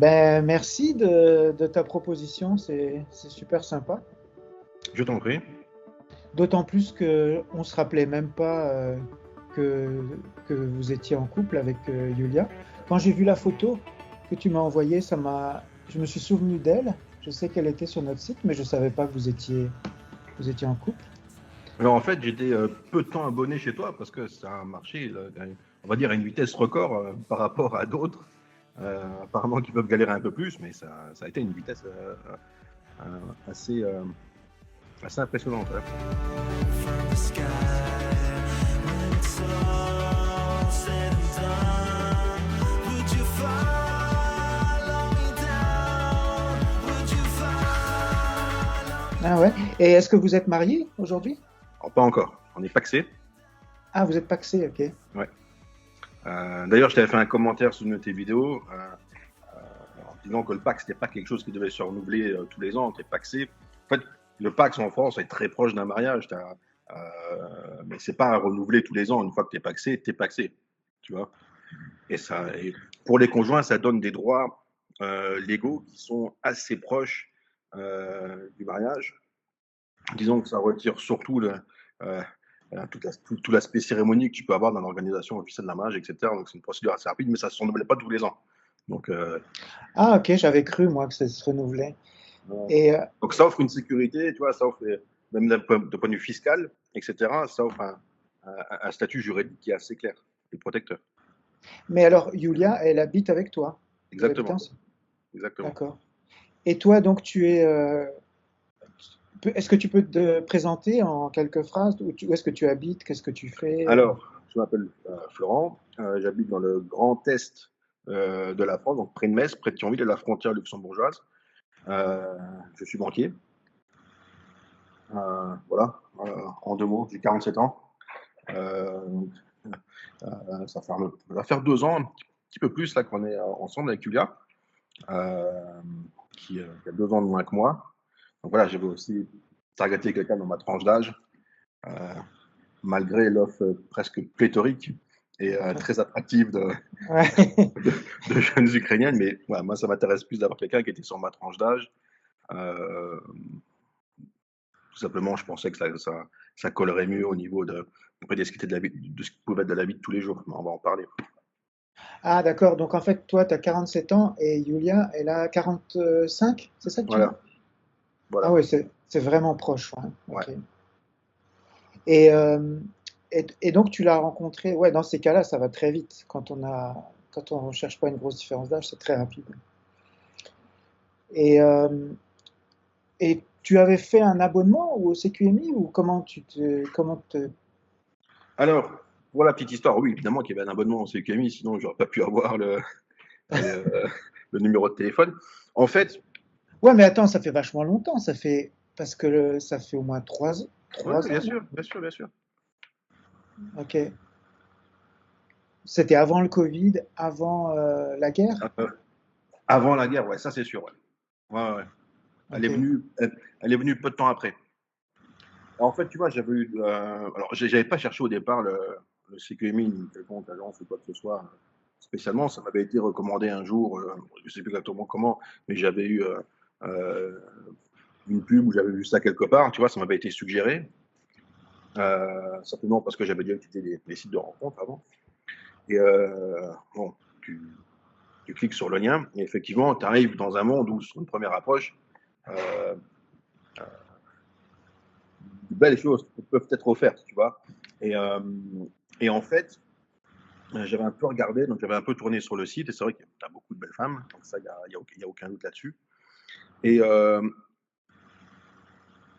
Ben, merci de ta proposition, c'est super sympa. Je t'en prie. D'autant plus que on se rappelait même pas que, que vous étiez en couple avec Yulia. Quand j'ai vu la photo que tu m'as envoyée, je me suis souvenu d'elle. Je sais qu'elle était sur notre site, mais je savais pas que vous étiez en couple. Alors en fait, j'étais peu de temps abonné chez toi parce que ça a marché, on va dire, à une vitesse record par rapport à d'autres. Apparemment qui peuvent galérer un peu plus, mais ça a été une vitesse assez, assez impressionnante. Ouais. From the sky when it's all said and done. Would you follow me down? Would you follow me Ah ouais. Et est-ce que vous êtes mariés aujourd'hui? Alors, pas encore, on est paxé. Ah, vous êtes paxé, ok. Ouais. D'ailleurs, je t'avais fait un commentaire sous une de tes vidéos en disant que le Pax n'était pas quelque chose qui devait se renouveler tous les ans, t'es paxé. En fait, le Pax en France est très proche d'un mariage, mais c'est pas à renouveler tous les ans. Une fois que t'es paxé, tu vois. Et pour les conjoints, ça donne des droits légaux qui sont assez proches du mariage. Disons que ça retire surtout euh, tout l'aspect cérémonie que tu peux avoir dans l'organisation officielle d'un mariage, etc. Donc c'est une procédure assez rapide, mais ça ne se renouvelle pas tous les ans. Donc, Ah, ok, j'avais cru, moi, que ça se renouvelait. euh, Et donc ça offre une sécurité, tu vois, ça offre même de point de vue fiscal, etc. Ça offre un statut juridique qui est assez clair et protecteur. mais alors, Yulia, elle habite avec toi. Vous habitez Exactement, ensemble. exactement. D'accord. Et toi, donc, est-ce que tu peux te présenter en quelques phrases? Où est-ce que tu habites? Qu'est-ce que tu fais? Alors, je m'appelle Florent, j'habite dans le Grand Est de la France, donc près de Metz, près de Thionville, de la frontière luxembourgeoise. Je suis banquier. Voilà, en 2 mots, j'ai 47 ans. Euh, ça va faire 2 ans, un petit peu plus là qu'on est ensemble avec Julia, euh, qui a 2 ans de moins que moi. Donc voilà, j'avais aussi targeté quelqu'un dans ma tranche d'âge, euh, malgré l'offre presque pléthorique et très attractive Ouais. de jeunes Ukrainiennes. Mais voilà, moi, ça m'intéresse plus d'avoir quelqu'un qui était sur ma tranche d'âge. Euh, Tout simplement, je pensais que ça collerait mieux au niveau de ce qui pouvait être de la vie de tous les jours. Mais on va en parler. Ah, d'accord. Donc, en fait, toi, tu as 47 ans et Yulia, elle a 45, c'est ça que tu dis? Voilà, Ah voilà. oui, c'est vraiment proche. Ouais. Ouais. Ok. Et, euh, et donc, tu l'as rencontré. Ouais, dans ces cas-là, ça va très vite. Quand on cherche pas une grosse différence d'âge, c'est très rapide. Et, et tu avais fait un abonnement au CQMI ou comment te... Alors, pour la petite histoire, oui, évidemment qu'il y avait un abonnement au CQMI, sinon j'aurais pas pu avoir le, le numéro de téléphone. En fait, Ouais, mais attends, ça fait vachement longtemps. Parce que ça fait au moins ouais, trois bien ans, non? sûr, bien sûr, bien sûr. Ok. C'était avant le Covid, avant la guerre? Euh, Avant la guerre, ouais, ça c'est sûr. Ouais. Ouais, ouais. Elle est Ok. venue, elle est venue peu de temps après. En fait, tu vois, j'avais eu, alors j'avais pas cherché au départ le CQMI, ni quelconque agence ou quoi que ce soit spécialement. Ça m'avait été recommandé un jour, je sais plus exactement comment, mais j'avais eu euh, une pub où j'avais vu ça quelque part. Tu vois, ça m'avait été suggéré. Simplement parce que j'avais déjà utilisé des sites de rencontres avant. Et bon, tu cliques sur le lien et effectivement, tu arrives dans un monde où, sur une première approche, euh, de belles choses peuvent être offertes, tu vois. Et, euh, et en fait, j'avais un peu regardé, donc j'avais un peu tourné sur le site, et c'est vrai qu'il y a beaucoup de belles femmes, donc ça, il y a aucun doute là-dessus. Et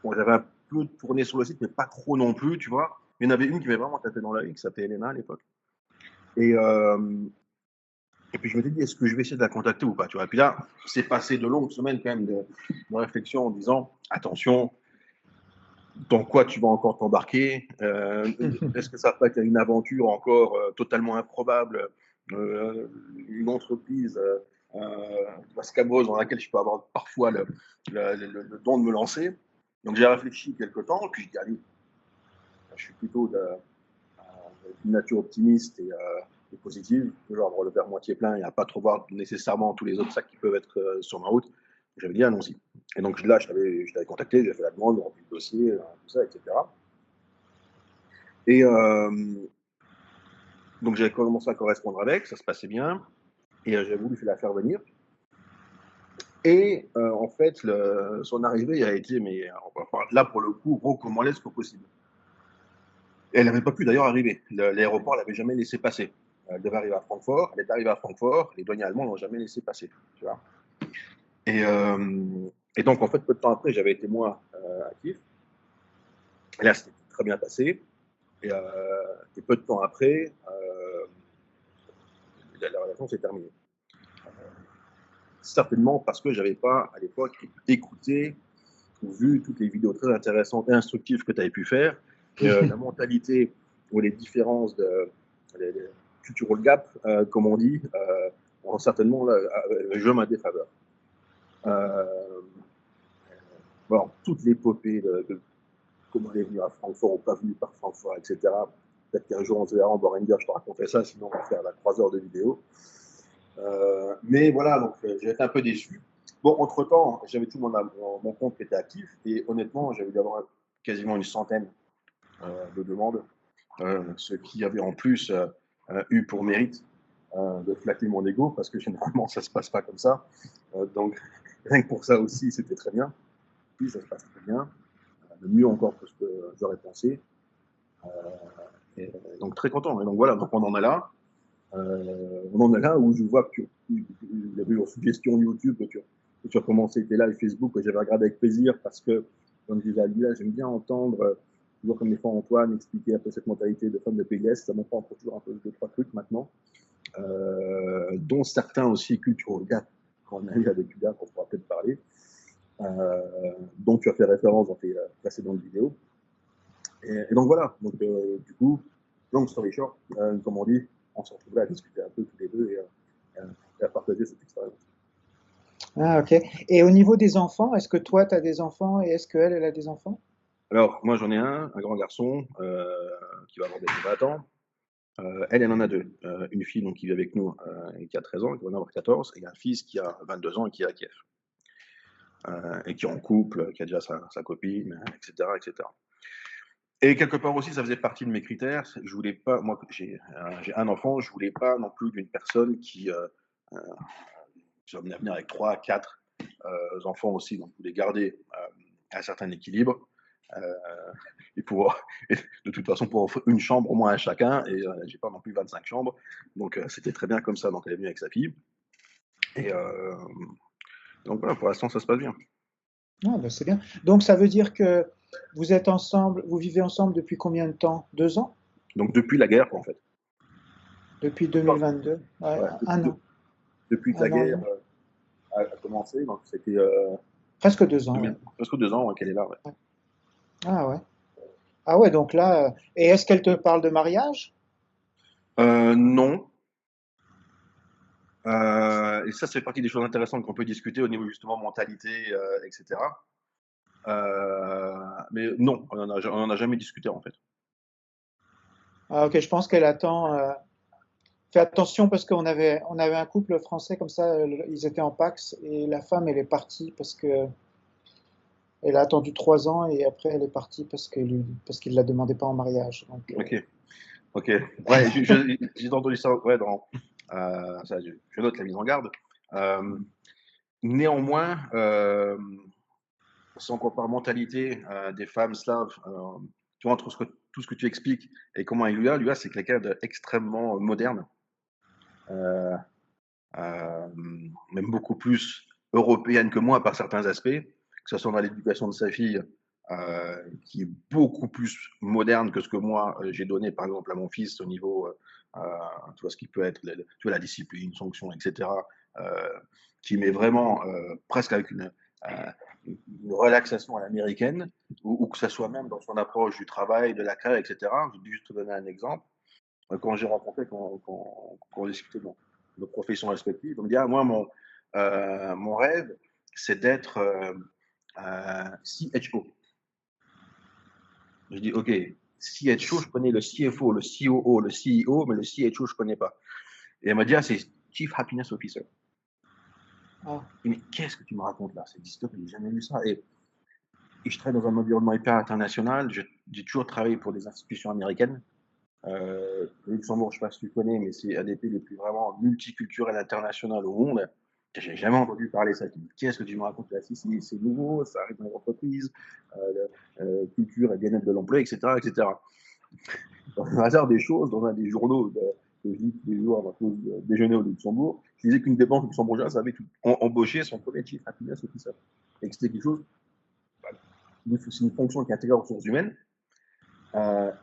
bon, j'avais un peu tourné sur le site, mais pas trop non plus, tu vois. Il y en avait une qui m'avait vraiment tapé dans l'œil, qui s'appelait Elena à l'époque. Et, et puis je m'étais dit, est-ce que je vais essayer de la contacter ou pas, tu vois. Et puis là, c'est passé de longues semaines quand même de réflexion en disant, attention, dans quoi tu vas encore t'embarquer, est-ce que ça va pas être une aventure encore totalement improbable, une entreprise scabreuse dans laquelle je peux avoir parfois le don de me lancer. Donc j'ai réfléchi quelque temps, puis je dis, allez, je suis plutôt d'une nature optimiste et positive, genre avoir le verre moitié plein et à pas trop voir nécessairement tous les obstacles qui peuvent être sur ma route. J'avais dit allons-y. Et donc là, je t'avais contacté, j'ai fait la demande, j'ai rempli le dossier, tout ça, etc. Et donc j'avais commencé à correspondre avec, ça se passait bien, et j'avais voulu la faire venir. Et en fait, son arrivée a été, mais enfin, là pour le coup, rocambolesque au possible. Et elle n'avait pas pu d'ailleurs arriver. L'aéroport l'avait jamais laissé passer. Elle devait arriver à Francfort, elle est arrivée à Francfort, les douaniers allemands l'ont jamais laissé passer. Tu vois. Et donc en fait, peu de temps après, j'avais été moi à Kiev. Et là, c'était très bien passé. Et peu de temps après, la relation s'est terminée. Certainement parce que j'avais pas à l'époque écouté ou vu toutes les vidéos très intéressantes et instructives que tu avais pu faire. Et, la mentalité ou les différences les cultural gap, comme on dit, ont certainement joué ma défaveur. Bon, toute l'épopée de comment elle est venue à Francfort ou pas venue par Francfort, etc. Peut-être qu'un jour on se verra en Borenger, je te raconterai ça, sinon on va faire 3 heures de vidéo. Mais voilà, donc j'ai été un peu déçu. Bon, entre-temps, j'avais tout mon compte qui était actif et honnêtement, j'avais dû avoir quasiment une centaine de demandes, ce qui avait en plus eu pour mérite de flatter mon ego parce que généralement ça se passe pas comme ça. Donc rien que pour ça aussi, c'était très bien. Puis ça se passe très bien, mieux encore que ce que j'aurais pensé. Et donc très content. Et donc voilà, donc on en est là. On en est là où je vois qu'il y avait une suggestion YouTube que tu as commencé tes lives Facebook que j'avais regardé avec plaisir parce que, comme je disais à Lila, j'aime bien entendre, toujours comme les fois Antoine, expliquer un peu cette mentalité de femme de pays de l'Est. Ça m'apprend toujours un peu 2-3 trucs maintenant, dont certains aussi culturels gap qu'on a eu avec Lila, qu'on pourra peut-être parler, dont tu as fait référence dans tes précédentes vidéos. Et donc voilà, donc du coup, long story short, comme on dit, on se retrouve là à discuter un peu tous les deux et à partager cette expérience. Ah, ok. Et au niveau des enfants, est-ce que toi, tu as des enfants et est-ce qu'elle, elle a des enfants? Alors, moi j'en ai un grand garçon qui va avoir bientôt 20 ans. Elle en a deux. Une fille donc, qui vit avec nous et qui a 13 ans, qui va en avoir 14, et un fils qui a 22 ans et qui est à Kiev. Et qui est en couple, qui a déjà sa copine, etc., etc. Et quelque part aussi, ça faisait partie de mes critères. Je voulais pas, moi, j'ai un enfant, je voulais pas non plus d'une personne qui va venir avec 3, 4 enfants aussi, donc je voulais garder un certain équilibre et pouvoir, et de toute façon, pour offrir une chambre au moins à chacun, et j'ai pas non plus 25 chambres, donc c'était très bien comme ça. Donc elle est venue avec sa fille, et donc voilà, pour l'instant ça se passe bien. Ah, ben c'est bien. Donc ça veut dire que vous êtes ensemble, vous vivez ensemble depuis combien de temps? 2 ans? Donc depuis la guerre, en fait. Depuis 2022? Ouais, Ouais, un an. depuis que la Un an et guerre demi. a commencé, donc c'était Presque 2 ans, ouais. presque 2 ans qu'elle est là. Ouais. Ah ouais. Ah ouais, donc là, et est-ce qu'elle te parle de mariage? Non. Et ça fait partie des choses intéressantes qu'on peut discuter au niveau justement mentalité, etc. Mais non, on en a jamais discuté en fait. Ah ok, je pense qu'elle attend. Fais attention parce on avait un couple français comme ça, ils étaient en Pax et la femme elle est partie parce que elle a attendu 3 ans et après elle est partie parce qu'il la demandait pas en mariage. Donc, Ok. Ouais, j'ai entendu ça. Ouais, ça, je note la mise en garde. Néanmoins, si on compare mentalité des femmes slaves, tu vois, entre tout ce que tu expliques et comment est Yulia, c'est quelqu'un d'extrêmement moderne, euh, même beaucoup plus européenne que moi par certains aspects, que ce soit dans l'éducation de sa fille, qui est beaucoup plus moderne que ce que moi j'ai donné par exemple à mon fils au niveau, tu vois, ce qui peut être tu vois, la discipline, sanction, etc., qui met vraiment presque avec une relaxation à l'américaine, ou que ce soit même dans son approche du travail, de la carrière, etc. Je vais juste te donner un exemple. Quand j'ai rencontré, quand on discutait de nos professions respectives, on me dit, ah, moi, mon rêve, c'est d'être CHO. Je dis, ok, CHO, je connais le CFO, le COO, le CEO, mais le CHO, je connais pas. Et elle m'a dit, ah, c'est Chief Happiness Officer. Ah, Mais qu'est-ce que tu me racontes là? C'est dystopique, j'ai jamais vu ça. Et je travaille dans un environnement hyper international. J'ai toujours travaillé pour des institutions américaines. Le Luxembourg, je ne sais pas si tu connais, mais c'est un des pays les plus vraiment multiculturels international au monde. J'ai jamais entendu parler de ça. Qu'est-ce que tu me racontes là? Si, c'est nouveau, ça arrive dans les entreprises, culture et bien-être de l'employé, etc., etc. Dans le hasard des choses, dans un des journaux que je lis tous les jours à ma pause déjeuner au Luxembourg, je disais qu'une des banques luxembourgeoises avait embauché son premier chief happiness officer. Et que c'était quelque chose, c'est une fonction qui est intégrée aux ressources humaines,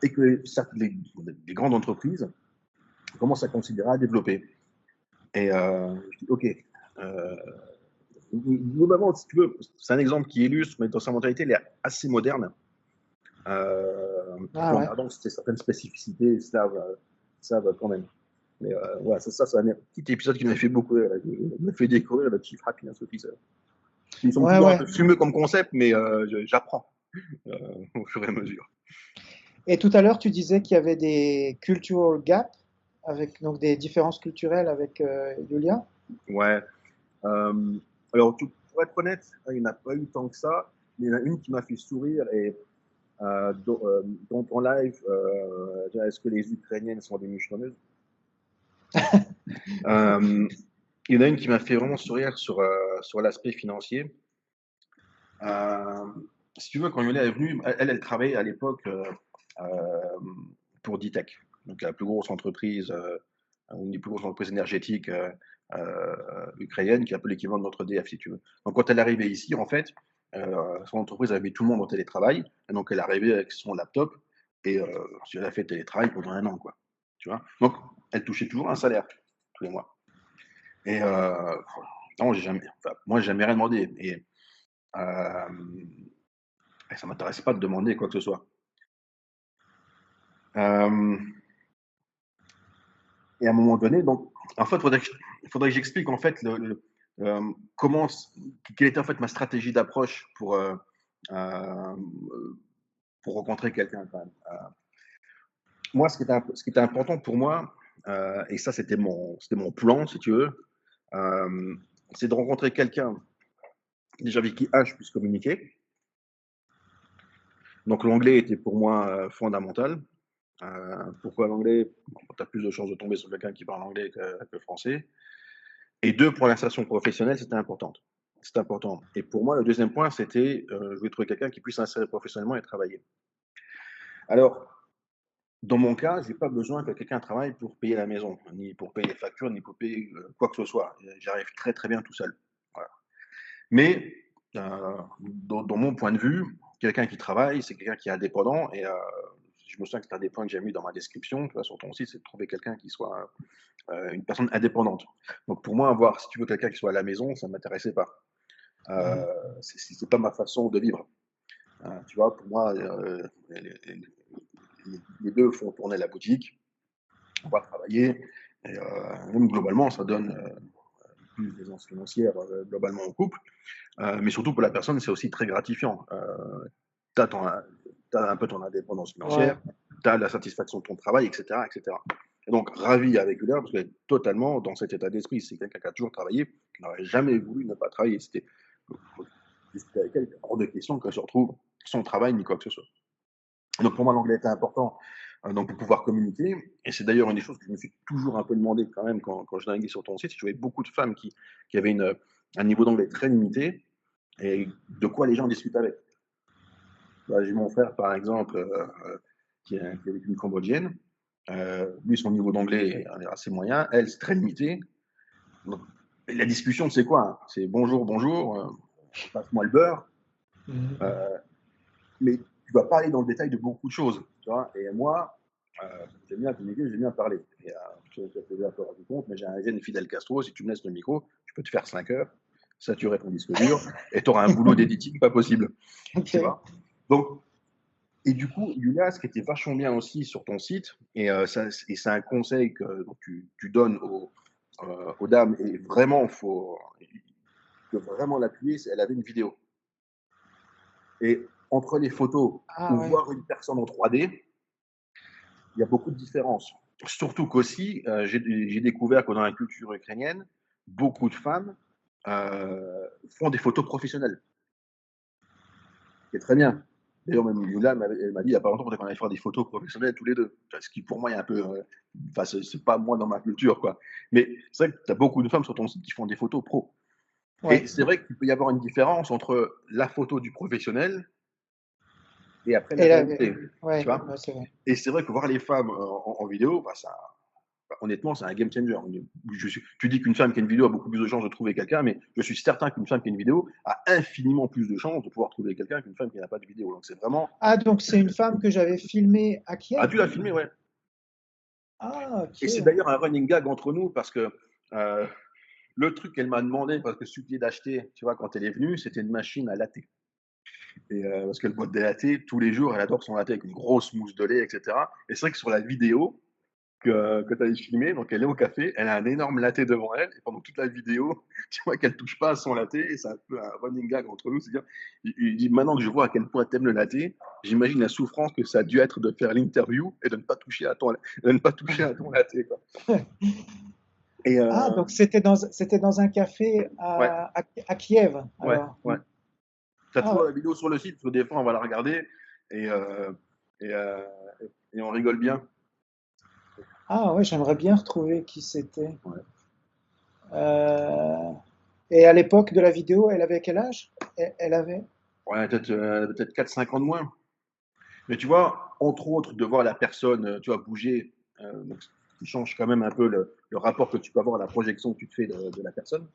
et que les grandes entreprises commencent à considérer, à développer. Et je dis, ok, globalement, si tu veux, c'est un exemple qui illustre, mais dans sa mentalité, elle est assez moderne. Tout en ouais. gardant certaines spécificités savent quand même. Mais voilà, ça c'est un petit épisode qui m'a fait beaucoup rire, qui m'a fait découvrir le Chief Happiness Officer. Ils sont Ouais, toujours un ouais. peu fumeux comme concept, mais j'apprends au fur et à mesure. Et tout à l'heure, tu disais qu'il y avait des cultural gaps, avec donc des différences culturelles avec Julia. Ouais. Alors, pour être honnête, il n'y en a pas eu tant que ça, mais il y en a une qui m'a fait sourire et dans ton live, est-ce que les Ukrainiennes sont des michetonneuses? Il y en a une qui m'a fait vraiment sourire sur l'aspect financier. Si tu veux, quand Yola est venue, elle travaillait à l'époque pour Ditech, donc la plus grosse entreprise, une des plus grosses entreprises énergétiques ukrainienne, qui est un peu l'équivalent de notre EDF, si tu veux. Donc quand elle est arrivée ici, en fait, son entreprise avait tout le monde en télétravail, et donc elle est arrivée avec son laptop, et elle a fait télétravail pendant 1 an, quoi. Tu vois. Donc elle touchait toujours un salaire tous les mois. Et non, moi, j'ai jamais rien demandé. Et ça m'intéressait pas de demander quoi que ce soit. Et à un moment donné, donc, en fait, il faudrait que j'explique en fait comment, quelle était en fait ma stratégie d'approche euh, pour rencontrer quelqu'un quand même. Moi, ce qui était important pour moi, et ça c'était mon plan, si tu veux, c'est de rencontrer quelqu'un déjà avec qui je puisse communiquer. Donc l'anglais était pour moi fondamental. Pourquoi l'anglais? Tu as plus de chances de tomber sur quelqu'un qui parle anglais que le français. Et 2, pour l'insertion professionnelle, c'était important. C'est important. Et pour moi, le deuxième point, c'était je voulais trouver quelqu'un qui puisse s'insérer professionnellement et travailler. Alors, dans mon cas, je n'ai pas besoin que quelqu'un travaille pour payer la maison, ni pour payer les factures, ni pour payer quoi que ce soit. J'arrive très très bien tout seul. Voilà. Mais dans mon point de vue, quelqu'un qui travaille, c'est quelqu'un qui est indépendant. Et je me souviens que c'est un des points que j'ai mis dans ma description, tu vois, sur ton site, c'est de trouver quelqu'un qui soit une personne indépendante. Donc pour moi, si tu veux quelqu'un qui soit à la maison, ça ne m'intéressait pas. C'est pas ma façon de vivre. Tu vois, pour moi, les deux font tourner la boutique, on va travailler, et même globalement, ça donne plus d'aisance financière globalement au couple, mais surtout pour la personne, c'est aussi très gratifiant. Tu as un peu ton indépendance financière, Ouais. tu as la satisfaction de ton travail, etc. etc. Et donc, ravi avec Julia, parce qu'elle est totalement dans cet état d'esprit. C'est quelqu'un qui a toujours travaillé, qui n'aurait jamais voulu ne pas travailler. C'était discuter avec elle, hors de question qu'elle se retrouve sans travail ni quoi que ce soit. Donc, pour moi, l'anglais était important donc pour pouvoir communiquer. Et c'est d'ailleurs une des choses que je me suis toujours un peu demandé quand même quand je naviguais sur ton site. Je voyais beaucoup de femmes qui avaient un niveau d'anglais très limité et de quoi les gens discutent avec. J'ai mon frère, par exemple, qui est avec une Cambodgienne. Lui, son niveau d'anglais est assez moyen. Elle, c'est très limité. Donc, la discussion, c'est quoi hein? C'est bonjour, bonjour, passe-moi le beurre. Mais tu ne vas pas aller dans le détail de beaucoup de choses. Tu vois. Et moi, j'aime bien communiquer, j'aime bien parler. Et, je te fais un peu rendu compte, mais j'ai un gène Fidel Castro. Si tu me laisses le micro, je peux te faire 5 heures, saturer ton disque dur, et tu auras un boulot d'éditing pas possible. Ok. Tu vois. Donc, et du coup, Yulia, ce qui était vachement bien aussi sur ton site, et c'est un conseil que tu donnes aux dames, et vraiment, il faut vraiment l'appuyer, elle avait une vidéo. Et entre les photos ou Ouais. voir une personne en 3D, il y a beaucoup de différences. Surtout qu'aussi, j'ai découvert que dans la culture ukrainienne, beaucoup de femmes font des photos professionnelles. C'est très bien. D'ailleurs, même Youla elle m'a dit il n'y a pas longtemps qu'on allait faire des photos professionnelles tous les deux. Ce qui, pour moi, est un peu. Enfin, c'est pas moi dans ma culture, quoi. Mais c'est vrai que tu as beaucoup de femmes sur ton site qui font des photos pro. Ouais. Et c'est vrai qu'il peut y avoir une différence entre la photo du professionnel et après la Et là, réalité. ouais, Tu vois. ouais, c'est vrai. Et c'est vrai que voir les femmes en vidéo, bah, ça, honnêtement, c'est un game changer. Tu dis qu'une femme qui a une vidéo a beaucoup plus de chances de trouver quelqu'un, mais je suis certain qu'une femme qui a une vidéo a infiniment plus de chances de pouvoir trouver quelqu'un qu'une femme qui n'a pas de vidéo. Donc c'est vraiment. Ah, donc c'est une femme que j'avais filmée à Ah, Kiev? tu l'as filmé, ouais. Ah, Et c'est ok. d'ailleurs un running gag entre nous parce que euh, le truc qu'elle m'a demandé, parce que supplié d'acheter, tu vois, quand elle est venue, c'était une machine à latte. Et parce qu'elle boit des latte tous les jours, elle adore son latte avec une grosse mousse de lait, etc. Et c'est vrai que sur la vidéo, que tu avais filmé. Donc, elle est au café, elle a un énorme latte devant elle, et pendant toute la vidéo, tu vois qu'elle touche pas à son latte, et c'est un peu un running gag entre nous. C'est-à-dire, il dit maintenant que je vois à quel point t'aimes le latte, j'imagine la souffrance que ça a dû être de faire l'interview et de ne pas toucher à ton latte, quoi. Et Ah, donc c'était dans un café ouais, à Kiev, ouais, alors. ouais. T'as Ah toujours ouais. la vidéo sur le site, parce que des fois, on va la regarder, et, euh, et, euh, et on rigole bien. Ah ouais, j'aimerais bien retrouver qui c'était. Ouais. Euh, et à l'époque de la vidéo, elle avait quel âge? Elle avait? Ouais, peut-être 4-5 ans de moins. Mais tu vois, entre autres, de voir la personne, tu vois, bouger, donc, qui change quand même un peu le rapport que tu peux avoir à la projection que tu te fais de la personne.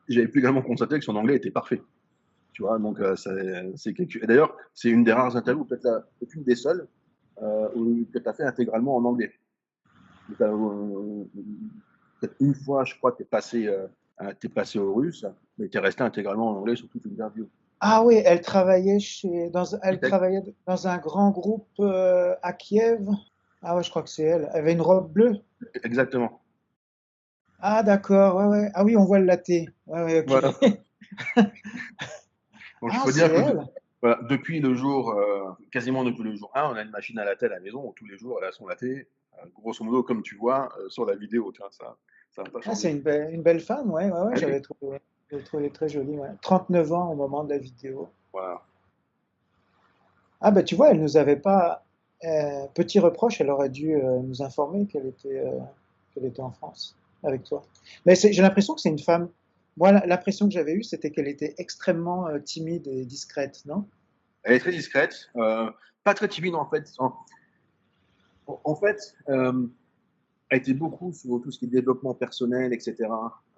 J'avais pu également constater que son anglais était parfait. Tu vois, donc c'est quelque. Et d'ailleurs, c'est une des rares interviews, peut-être une des seules, que tu as fait intégralement en anglais. Peut-être une fois, je crois, tu es passé au russe, mais tu es resté intégralement en anglais sur toute l'interview. Ah oui, elle Architecte. travaillait dans un grand groupe à Kiev. Ah ouais, je crois que c'est elle. Elle avait une robe bleue. Exactement. Ah d'accord, ouais, ouais. Ah oui, on voit le latte. Ouais, ouais, Voilà. ok. Donc, je Ah, peux c'est dire que elle. voilà, depuis le jour, quasiment depuis le jour 1, on a une machine à latte à la maison où tous les jours elle a son latte. Grosso modo, comme tu vois sur la vidéo, tu vois, ça n'a pas Ah, changé. c'est une belle femme, ouais, ouais, ouais, Ah oui, j'avais trouvé très jolie, ouais. 39 ans au moment de la vidéo. voilà. Ah bah tu vois, elle nous avait pas. Petit reproche, elle aurait dû nous informer qu'elle était en France avec toi. Mais j'ai l'impression que c'est une femme. Moi, l'impression que j'avais eue, c'était qu'elle était extrêmement timide et discrète, non? Elle est très discrète, pas très timide en fait. En fait, elle était beaucoup sur tout ce qui est développement personnel, etc.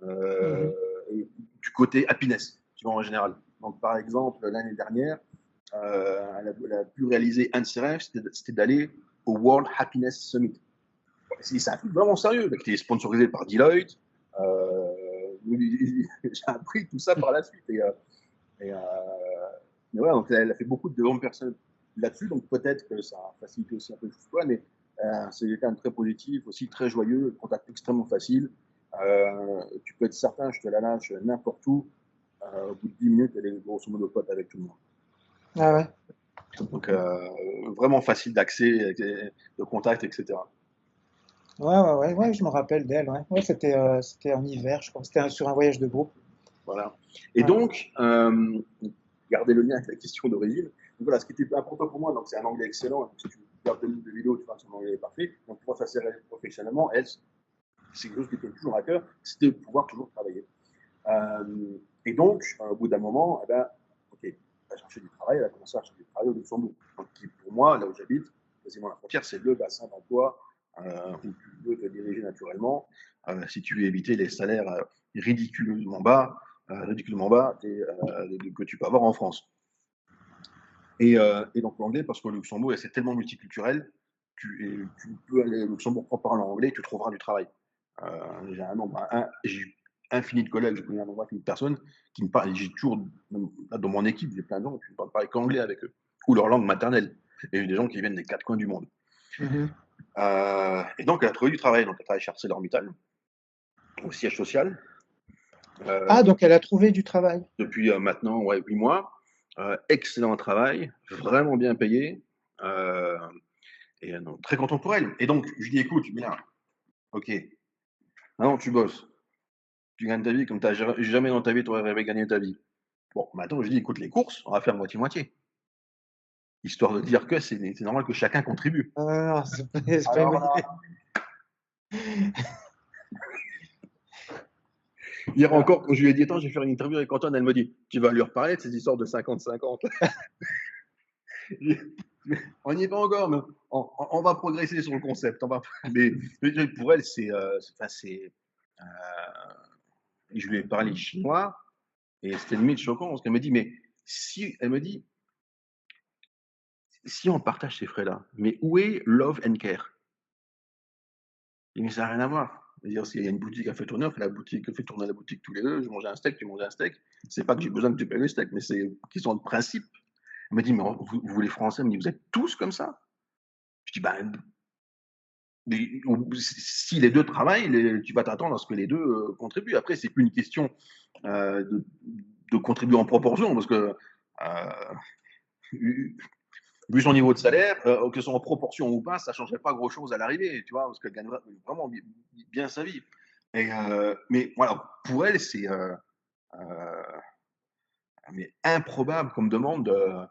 Mhm. Et du côté happiness, tu vois, en général. Donc, par exemple, l'année dernière, elle a pu réaliser un de ses rêves, c'était d'aller au World Happiness Summit. C'est un truc vraiment sérieux, qui était sponsorisé par Deloitte. J'ai appris tout ça par la suite. Et, mais voilà, donc elle a fait beaucoup de développement personnel là-dessus, donc peut-être que ça a facilité aussi un peu le choix, mais c'est quelqu'un de très positif, aussi très joyeux, contact extrêmement facile. Tu peux être certain, je te la lâche n'importe où. Au bout de 10 minutes, elle est grosso modo pote avec tout le monde. Ah ouais. Donc vraiment facile d'accès, de contact, etc. Ouais, ouais, ouais, ouais, je me rappelle d'elle, ouais. Ouais, c'était en hiver, je crois. C'était sur un voyage de groupe. Voilà. Et Ouais. donc, garder le lien avec la question d'origine. Donc voilà, ce qui était important pour moi, donc c'est un anglais excellent. Donc, si tu regardes le nombre de vidéos, tu vois que son anglais est parfait. Donc pour moi, ça s'est réalisé professionnellement. Elle, c'est quelque chose qui était toujours à cœur, c'était de pouvoir toujours travailler. Et donc, au bout d'un moment, eh ben, ok, elle a cherché du travail, elle a commencé à chercher du travail au Luxembourg. Donc, qui, pour moi, là où j'habite, quasiment la frontière, c'est le bassin d'emploi où tu peux te diriger naturellement si tu veux éviter les salaires ridiculement bas, que tu peux avoir en France. Et donc l'anglais, parce qu'au Luxembourg, c'est tellement multiculturel, tu peux aller au Luxembourg en parlant anglais, tu trouveras du travail. J'ai infini de collègues, je connais un nombre infini de personnes qui me parlent. J'ai toujours, dans mon équipe, j'ai plein de gens qui ne parlent pas qu'anglais avec eux, ou leur langue maternelle. Et j'ai des gens qui viennent des quatre coins du monde. Mhm. Et donc, elle a trouvé du travail. Donc, elle travaille chez ArcelorMittal, au siège social, Ah, donc elle a trouvé du travail. depuis maintenant 8 mois. Excellent travail, vraiment bien payé. Euh, Et non, très content pour elle. Et donc, je dis, écoute, bien, ok, maintenant tu bosses, tu gagnes ta vie comme jamais dans ta vie tu aurais rêvé gagner ta vie. Bon, maintenant, je dis, écoute, les courses, on va faire moitié-moitié. Histoire de dire que c'est normal que chacun contribue. Ah, non, c'est pas une Alors bonne là, idée. hier Ah, encore, quand je lui ai dit, attends, je vais faire une interview avec Antoine, elle me dit, tu vas lui reparler de ces histoires de 50-50. On n'y est pas encore, mais on va progresser sur le concept. Mais pour elle, je lui ai parlé chinois et c'était limite choquant parce qu'elle me dit, mais elle me dit, si on partage ces frais-là, mais où est love and care? Je dis, mais ça n'a rien à voir. Je veux dire, s'il y a une boutique à fait tourner, on fait la boutique, on fait tourner la boutique tous les deux. Je mange un steak, tu manges un steak. C'est pas que j'ai besoin que tu payes le steak, mais c'est une question de principe. Elle me dit, mais vous les Français, elle me dit, vous êtes tous comme ça? Je dis, ben, si les deux travaillent, tu vas t'attendre à ce que les deux contribuent. Après, c'est plus une question de contribuer en proportion, parce que vu son niveau de salaire, que ce soit en proportion ou pas, ça ne changerait pas grand-chose à l'arrivée, tu vois, parce qu'elle gagne vraiment bien sa vie. Mais voilà, pour elle, c'est mais improbable comme demande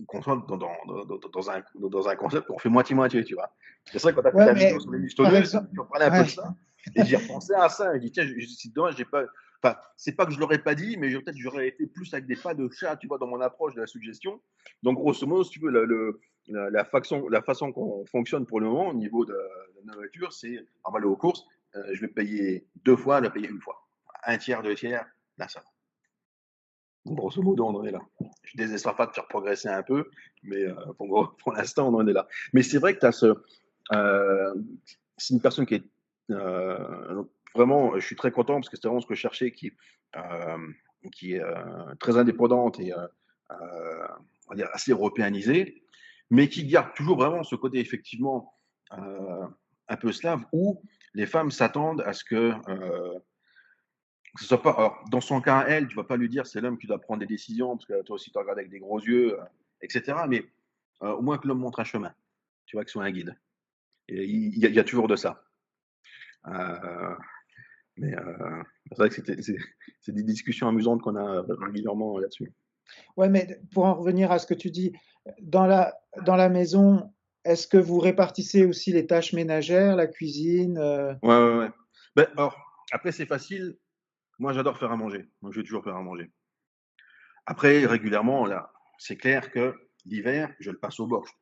qu'on soit dans un concept où on fait moitié-moitié, tu vois. C'est ça, quand tu as fait ouais, ta vidéo mais sur les par mistonneuses, exemple, tu en parlais un peu ouais, de ça, et j'ai repensé à ça, et j'ai dit, tiens, c'est dommage, j'ai pas. Enfin, c'est pas que je l'aurais pas dit, mais peut-être j'aurais été plus avec des pas de chat, tu vois, dans mon approche de la suggestion. Donc, grosso modo, si tu veux, la façon qu'on fonctionne pour le moment au niveau de la nourriture, c'est on va aller aux courses, je vais payer 2 fois, elle va payer 1 fois. Un tiers, 2 tiers, là, ça va. Donc, grosso modo, on en est là. Je désespère pas de faire progresser un peu, mais pour l'instant, on en est là. Mais c'est vrai que tu as c'est une personne qui est vraiment, je suis très content parce que c'est vraiment ce que je cherchais, qui est très indépendante et on va dire assez européanisée, mais qui garde toujours vraiment ce côté effectivement un peu slave où les femmes s'attendent à ce que ce soit pas. Alors, dans son cas, elle, tu vas pas lui dire c'est l'homme qui doit prendre des décisions parce que toi aussi tu regardes avec des gros yeux, etc. Mais au moins que l'homme montre un chemin, tu vois, que ce soit un guide. Et il y a toujours de ça. Euh, mais c'est vrai que c'est des discussions amusantes qu'on a régulièrement là-dessus. ouais, mais pour en revenir à ce que tu dis, dans la maison, est-ce que vous répartissez aussi les tâches ménagères, la cuisine, Ouais, ouais, ouais. Ben, alors, après, c'est facile. Moi, j'adore faire à manger. Donc, je vais toujours faire à manger. Après, régulièrement, là, c'est clair que l'hiver, je le passe au borscht.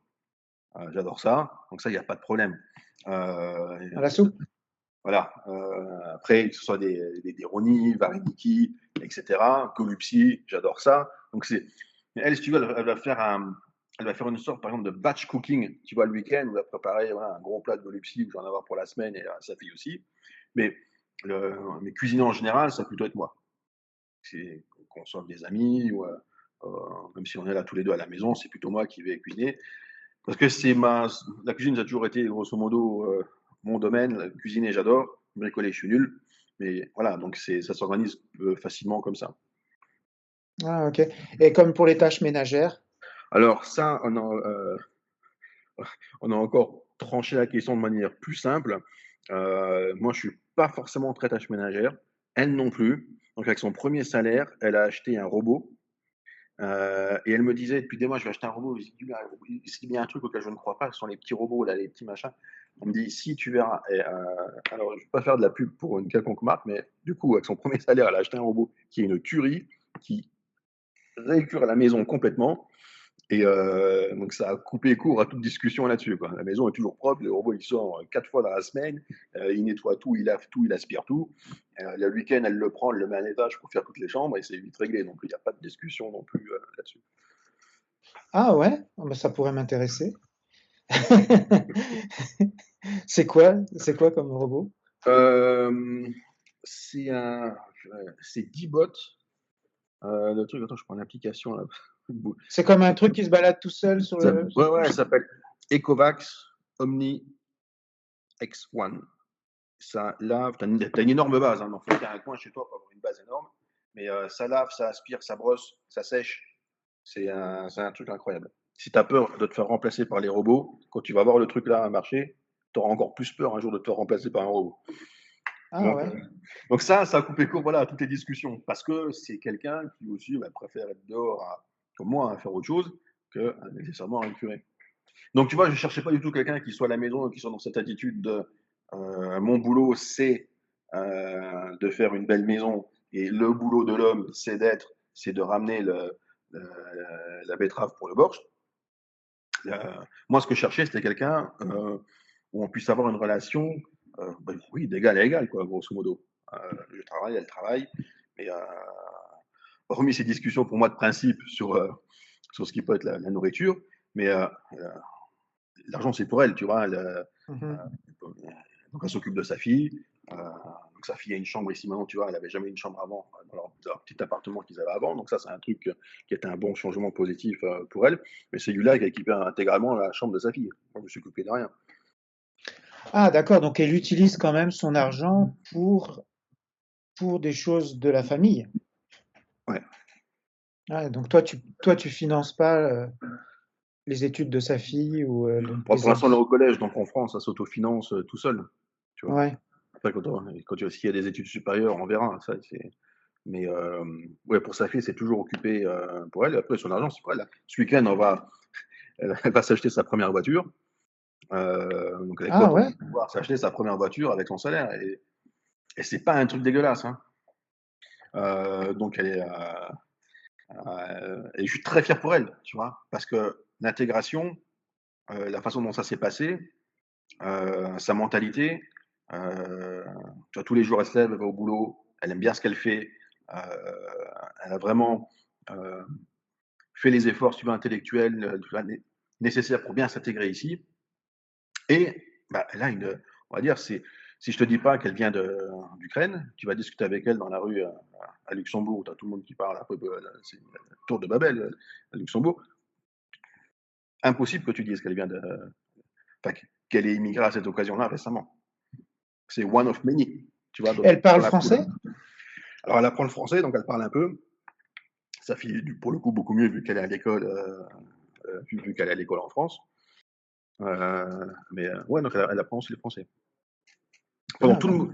J'adore ça. Donc, ça, il n'y a pas de problème. à la soupe? Voilà. Après, que ce soit des roni, vareniki, etc. Golupsi, j'adore ça. Donc, elle, si tu veux, elle va faire une sorte, par exemple, de batch cooking, tu vois, le week-end, où elle va préparer voilà, un gros plat de golupsi, que j'en ai avoir pour la semaine, et sa fille aussi. Mais, mais cuisiner en général, ça va plutôt être moi. C'est qu'on soit des amis, ou même si on est là tous les deux à la maison, c'est plutôt moi qui vais cuisiner. Parce que la cuisine, ça a toujours été grosso modo mon domaine. La cuisiner, j'adore. Bricoler, je suis nul. Mais voilà, donc ça s'organise facilement comme ça. Ah, ok. Et comme pour les tâches ménagères? Alors ça, on a encore tranché la question de manière plus simple. Moi, je suis pas forcément très tâche ménagère. Elle non plus. Donc avec son premier salaire, elle a acheté un robot. Et elle me disait depuis des mois, je vais acheter un robot. S'il y a un truc auquel je ne crois pas, ce sont les petits robots, là, les petits machins. On me dit, si tu verras. Alors, je ne vais pas faire de la pub pour une quelconque marque, mais du coup, avec son premier salaire, elle a acheté un robot qui est une tuerie, qui récure la maison complètement. Et donc, ça a coupé court à toute discussion là-dessus, quoi. La maison est toujours propre, le robot il sort 4 fois dans la semaine, il nettoie tout, il lave tout, il aspire tout. Le week-end, elle le prend, elle le met à un étage pour faire toutes les chambres et c'est vite réglé. Donc, il n'y a pas de discussion non plus là-dessus. Ah ouais, ah, bah, ça pourrait m'intéresser. C'est quoi comme robot? Euh, c'est 10 bots. Le truc, attends, je prends l'application là. C'est comme un truc qui se balade tout seul sur le... Ouais, ouais, ça s'appelle Ecovacs Omni X1. Ça lave, t'as une énorme base, hein, donc faut qu'il y ait un coin chez toi pour avoir une base énorme. Mais ça lave, ça aspire, ça brosse, ça sèche. C'est un truc incroyable. Si tu as peur de te faire remplacer par les robots, quand tu vas voir le truc là marcher, tu auras encore plus peur un jour de te faire remplacer par un robot. Ah Donc, ouais. ça a coupé court voilà, à toutes les discussions. Parce que c'est quelqu'un qui aussi préfère être dehors, comme moi, à faire autre chose, que nécessairement à une curé. Donc, tu vois, je ne cherchais pas du tout quelqu'un qui soit à la maison, qui soit dans cette attitude de mon boulot, c'est de faire une belle maison, et le boulot de l'homme, c'est de ramener la betterave pour le borsch. Moi, ce que je cherchais, c'était quelqu'un où on puisse avoir une relation, oui, d'égal à égal, quoi, grosso modo. Je travaille, elle travaille, mais hormis ces discussions pour moi de principe sur ce qui peut être la nourriture, mais l'argent, c'est pour elle, tu vois. Donc, elle s'occupe de sa fille. Donc, sa fille a une chambre ici maintenant, tu vois. Elle n'avait jamais une chambre avant, dans leur petit appartement qu'ils avaient avant. Donc, ça, c'est un truc qui était un bon changement positif pour elle. Mais c'est lui-là qui a équipé intégralement la chambre de sa fille. Moi, je me suis occupé de rien. Ah d'accord, donc elle utilise quand même son argent pour des choses de la famille. Ouais. Ah, donc toi tu finances pas les études de sa fille ou Bon, les pour l'instant, elle est habits. au collège, donc en France, ça s'autofinance tout seul, tu vois. Ouais. Après, s'il y a des études supérieures, on verra. Mais ouais, pour sa fille, c'est toujours occupé pour elle. Après, son argent, c'est pour elle. Ce week-end, elle va s'acheter sa première voiture. Donc, elle est Ah contente ouais. de pouvoir s'acheter sa première voiture avec son salaire. Et c'est pas un truc dégueulasse. Hein. Donc, et je suis très fier pour elle, tu vois, parce que l'intégration, la façon dont ça s'est passé, sa mentalité, tu vois, tous les jours, elle se lève, elle va au boulot, elle aime bien ce qu'elle fait, elle a vraiment fait les efforts, si tu veux, intellectuels nécessaires pour bien s'intégrer ici. Et elle a on va dire, si je te dis pas qu'elle vient d'Ukraine, tu vas discuter avec elle dans la rue à Luxembourg, où tu as tout le monde qui parle un peu, c'est une tour de Babel à Luxembourg. Impossible que tu dises qu'elle vient qu'elle est immigrée à cette occasion-là récemment. C'est one of many, tu vois, Elle dans parle la foule. français? Alors, elle apprend le français, donc elle parle un peu. Sa fille, pour le coup, beaucoup mieux vu qu'elle est à l'école, vu qu'elle est à l'école en France. Mais ouais, donc elle apprend aussi le français. Pendant Ah, tout, d'accord.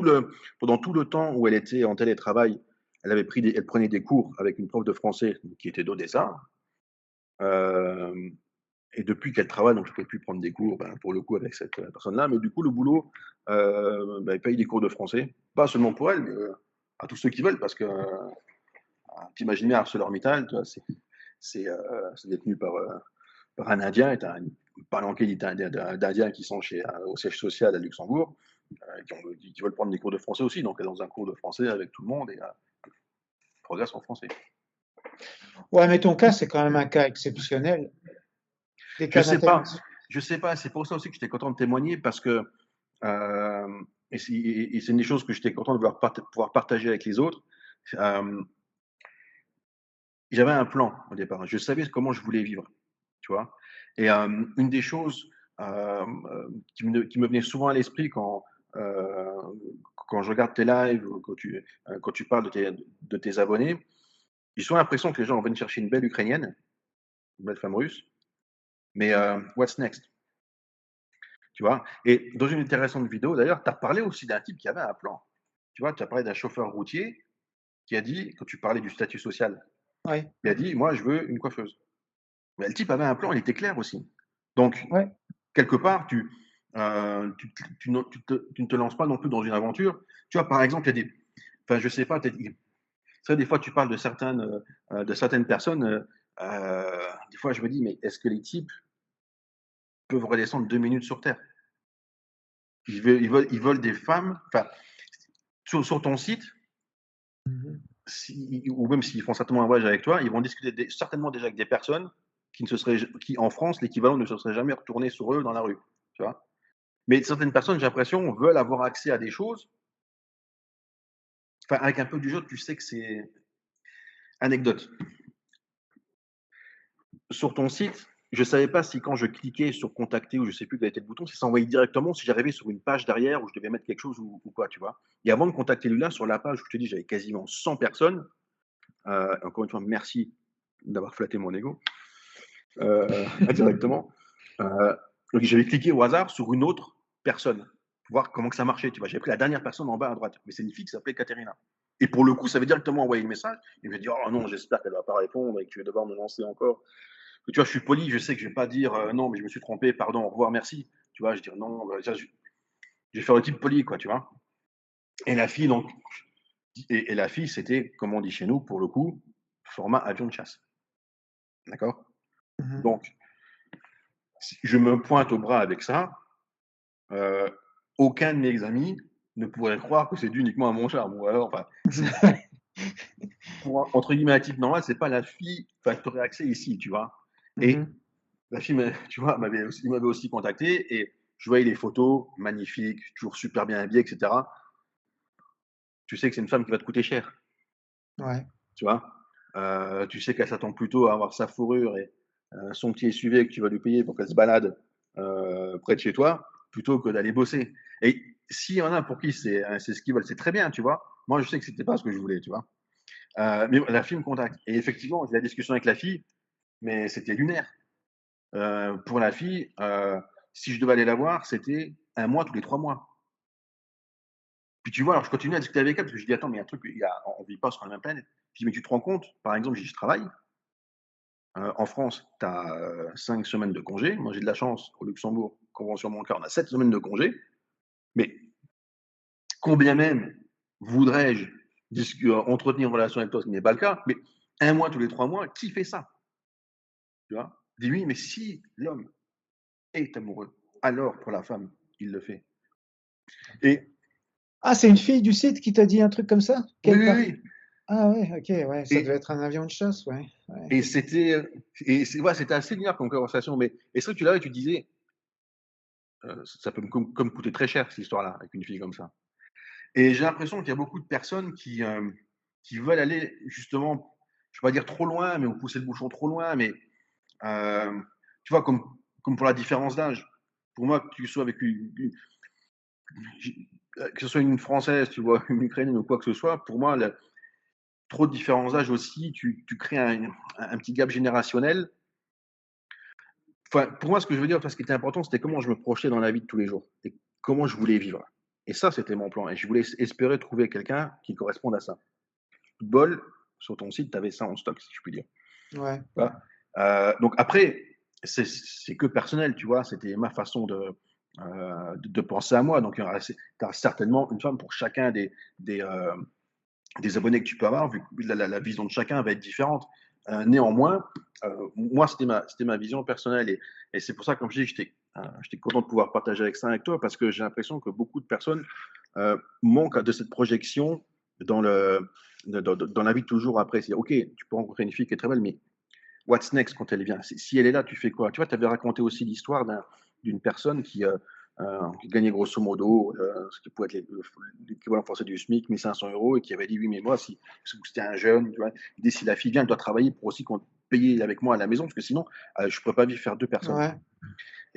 le, pendant tout le temps où elle était en télétravail, elle prenait des cours avec une prof de français qui était d'Odessa. Euh, et depuis qu'elle travaille, donc je ne pouvais plus prendre des cours pour le coup avec cette personne-là. Mais du coup, le boulot, elle paye des cours de français. Pas seulement pour elle, mais à tous ceux qui veulent, parce que t'imagines bien ArcelorMittal, c'est détenu par un Indien, et t'as une palanquée d'Indiens qui sont au siège social à Luxembourg, qui veulent prendre des cours de français aussi. Donc, elle est dans un cours de français avec tout le monde et progresse en français. Ouais, mais ton cas, c'est quand même un cas exceptionnel. Des Je cas sais pas, d'intégration. je sais pas. C'est pour ça aussi que j'étais content de témoigner parce que et c'est une des choses que j'étais content de pouvoir partager avec les autres. Euh, J'avais un plan au départ. Je savais comment je voulais vivre, tu vois. Et une des choses qui me venait souvent à l'esprit quand je regarde tes lives, ou quand tu parles de tes abonnés, j'ai souvent l'impression que les gens viennent chercher une belle Ukrainienne, une belle femme russe, mais what's next? Tu vois. Et dans une intéressante vidéo, d'ailleurs, tu as parlé aussi d'un type qui avait un plan. Tu vois, tu as parlé d'un chauffeur routier qui a dit, quand tu parlais du statut social, Ouais, il a dit, moi, je veux une coiffeuse. Mais le type avait un plan, il était clair aussi. Donc, ouais. quelque part, tu ne te lances pas non plus dans une aventure. Tu vois, par exemple, il y a des. Enfin, je sais pas, des fois, tu parles de certaines personnes. Des fois, je me dis, mais est-ce que les types peuvent redescendre 2 minutes sur Terre? Ils veulent des femmes. Enfin, sur ton site, Mhm. ou même s'ils font certainement un voyage avec toi, ils vont discuter certainement déjà avec des personnes qui en France, l'équivalent ne se serait jamais retourné sur eux dans la rue. Tu vois. Mais certaines personnes, j'ai l'impression, veulent avoir accès à des choses. Enfin, avec un peu du jeu, tu sais que c'est anecdote. Sur ton site, je ne savais pas si quand je cliquais sur contacter ou je ne sais plus quel était le bouton, si ça envoyait directement, si j'arrivais sur une page derrière où je devais mettre quelque chose ou quoi, tu vois. Et avant de contacter lui-là, sur la page où je te dis, j'avais quasiment 100 personnes. Encore une fois, merci d'avoir flatté mon ego. indirectement. Donc j'avais cliqué au hasard sur une autre personne pour voir comment que ça marchait. Tu vois, j'ai pris la dernière personne en bas à droite, mais c'est une fille qui s'appelait Katerina. Et pour le coup, ça veut directement envoyer le message. Et je vais dire, oh non, j'espère qu'elle va pas répondre et que je vais devoir me lancer encore. Que, tu vois, je suis poli, je sais que je vais pas dire non, mais je me suis trompé, pardon, au revoir, merci. Tu vois, je vais dire non, je vais faire le type poli, quoi, tu vois. Et la fille, donc, et la fille, c'était, comme on dit chez nous, pour le coup, format avion de chasse. D'accord. Mhm. Donc, si je me pointe au bras avec ça, euh, aucun de mes amis ne pourrait croire que c'est dû uniquement à mon charme. Ou alors, enfin, pour entre guillemets un type normal, c'est pas la fille, enfin, tu aurais accès ici, tu vois. Et Mhm. la fille, tu vois, il m'avait aussi contacté et je voyais les photos magnifiques, toujours super bien habillées, etc. Tu sais que c'est une femme qui va te coûter cher, Ouais. tu vois. Tu sais qu'elle s'attend plutôt à avoir sa fourrure et son petit SUV que tu vas lui payer pour qu'elle se balade près de chez toi, plutôt que d'aller bosser. Et s'il y en a pour qui c'est ce qu'ils veulent, c'est très bien, tu vois. Moi, je sais que c'était pas ce que je voulais, tu vois. Mais la fille me contacte. Et effectivement, j'ai la discussion avec la fille, mais c'était lunaire. Pour la fille, si je devais aller la voir, c'était un mois tous les 3 mois. Puis tu vois, alors je continue à discuter avec elle parce que je dis attends, mais il y a un truc, on vit pas sur la même planète. Je dis mais tu te rends compte, par exemple, je travaille. En France, tu as 5 semaines de congé. Moi, j'ai de la chance au Luxembourg, convention bancaire, on a 7 semaines de congé. Mais combien même voudrais-je entretenir une relation avec toi, ce qui n'est pas le cas, mais un mois tous les 3 mois, qui fait ça? Tu vois? Dis oui, mais si l'homme est amoureux, alors pour la femme, il le fait. Et Ah, c'est une fille du site qui t'a dit un truc comme ça? oui, Quelle oui, part? oui. Ah ouais, ok, ouais, ça devait Et, être un avion de chasse, ouais. Ouais. et c'était ouais, c'était assez lunaire comme conversation. Mais est-ce que tu l'avais, tu disais, ça peut comme coûter très cher cette histoire-là avec une fille comme ça. Et j'ai l'impression qu'il y a beaucoup de personnes qui veulent aller justement, je ne vais pas dire trop loin, mais ou pousser le bouchon trop loin, mais tu vois, comme pour la différence d'âge. Pour moi, que tu sois avec que ce soit une Française, tu vois, une Ukrainienne ou quoi que ce soit, pour moi, trop de différence d'âge aussi, tu crées un petit gap générationnel. Enfin, pour moi, ce que je veux dire, ce qui était important, c'était comment je me projetais dans la vie de tous les jours et comment je voulais vivre. Et ça, c'était mon plan. Et je voulais espérer trouver quelqu'un qui corresponde à ça. Bol, sur ton site, tu avais ça en stock, si je puis dire. Ouais. Voilà. Donc après, c'est que personnel, tu vois, c'était ma façon de penser à moi. Donc tu as certainement une femme pour chacun des abonnés que tu peux avoir, vu que la vision de chacun va être différente. Néanmoins, moi, c'était ma vision personnelle. Et c'est pour ça, comme je dis, j'étais content de pouvoir partager avec toi, parce que j'ai l'impression que beaucoup de personnes manquent de cette projection dans, dans la vie de toujours après. C'est OK, tu peux rencontrer une fille qui est très belle, mais what's next quand elle vient? Si elle est là, tu fais quoi? Tu vois, tu avais raconté aussi l'histoire d'une personne qui gagnait grosso modo ce qui pouvait être l'équivalent français du SMIC, 1500 euros, et qui avait dit oui, mais moi, si c'était un jeune, tu vois, il dit si la fille vient, elle doit travailler pour aussi payer avec moi à la maison, parce que sinon, je ne pourrais pas vivre faire deux personnes. Ouais.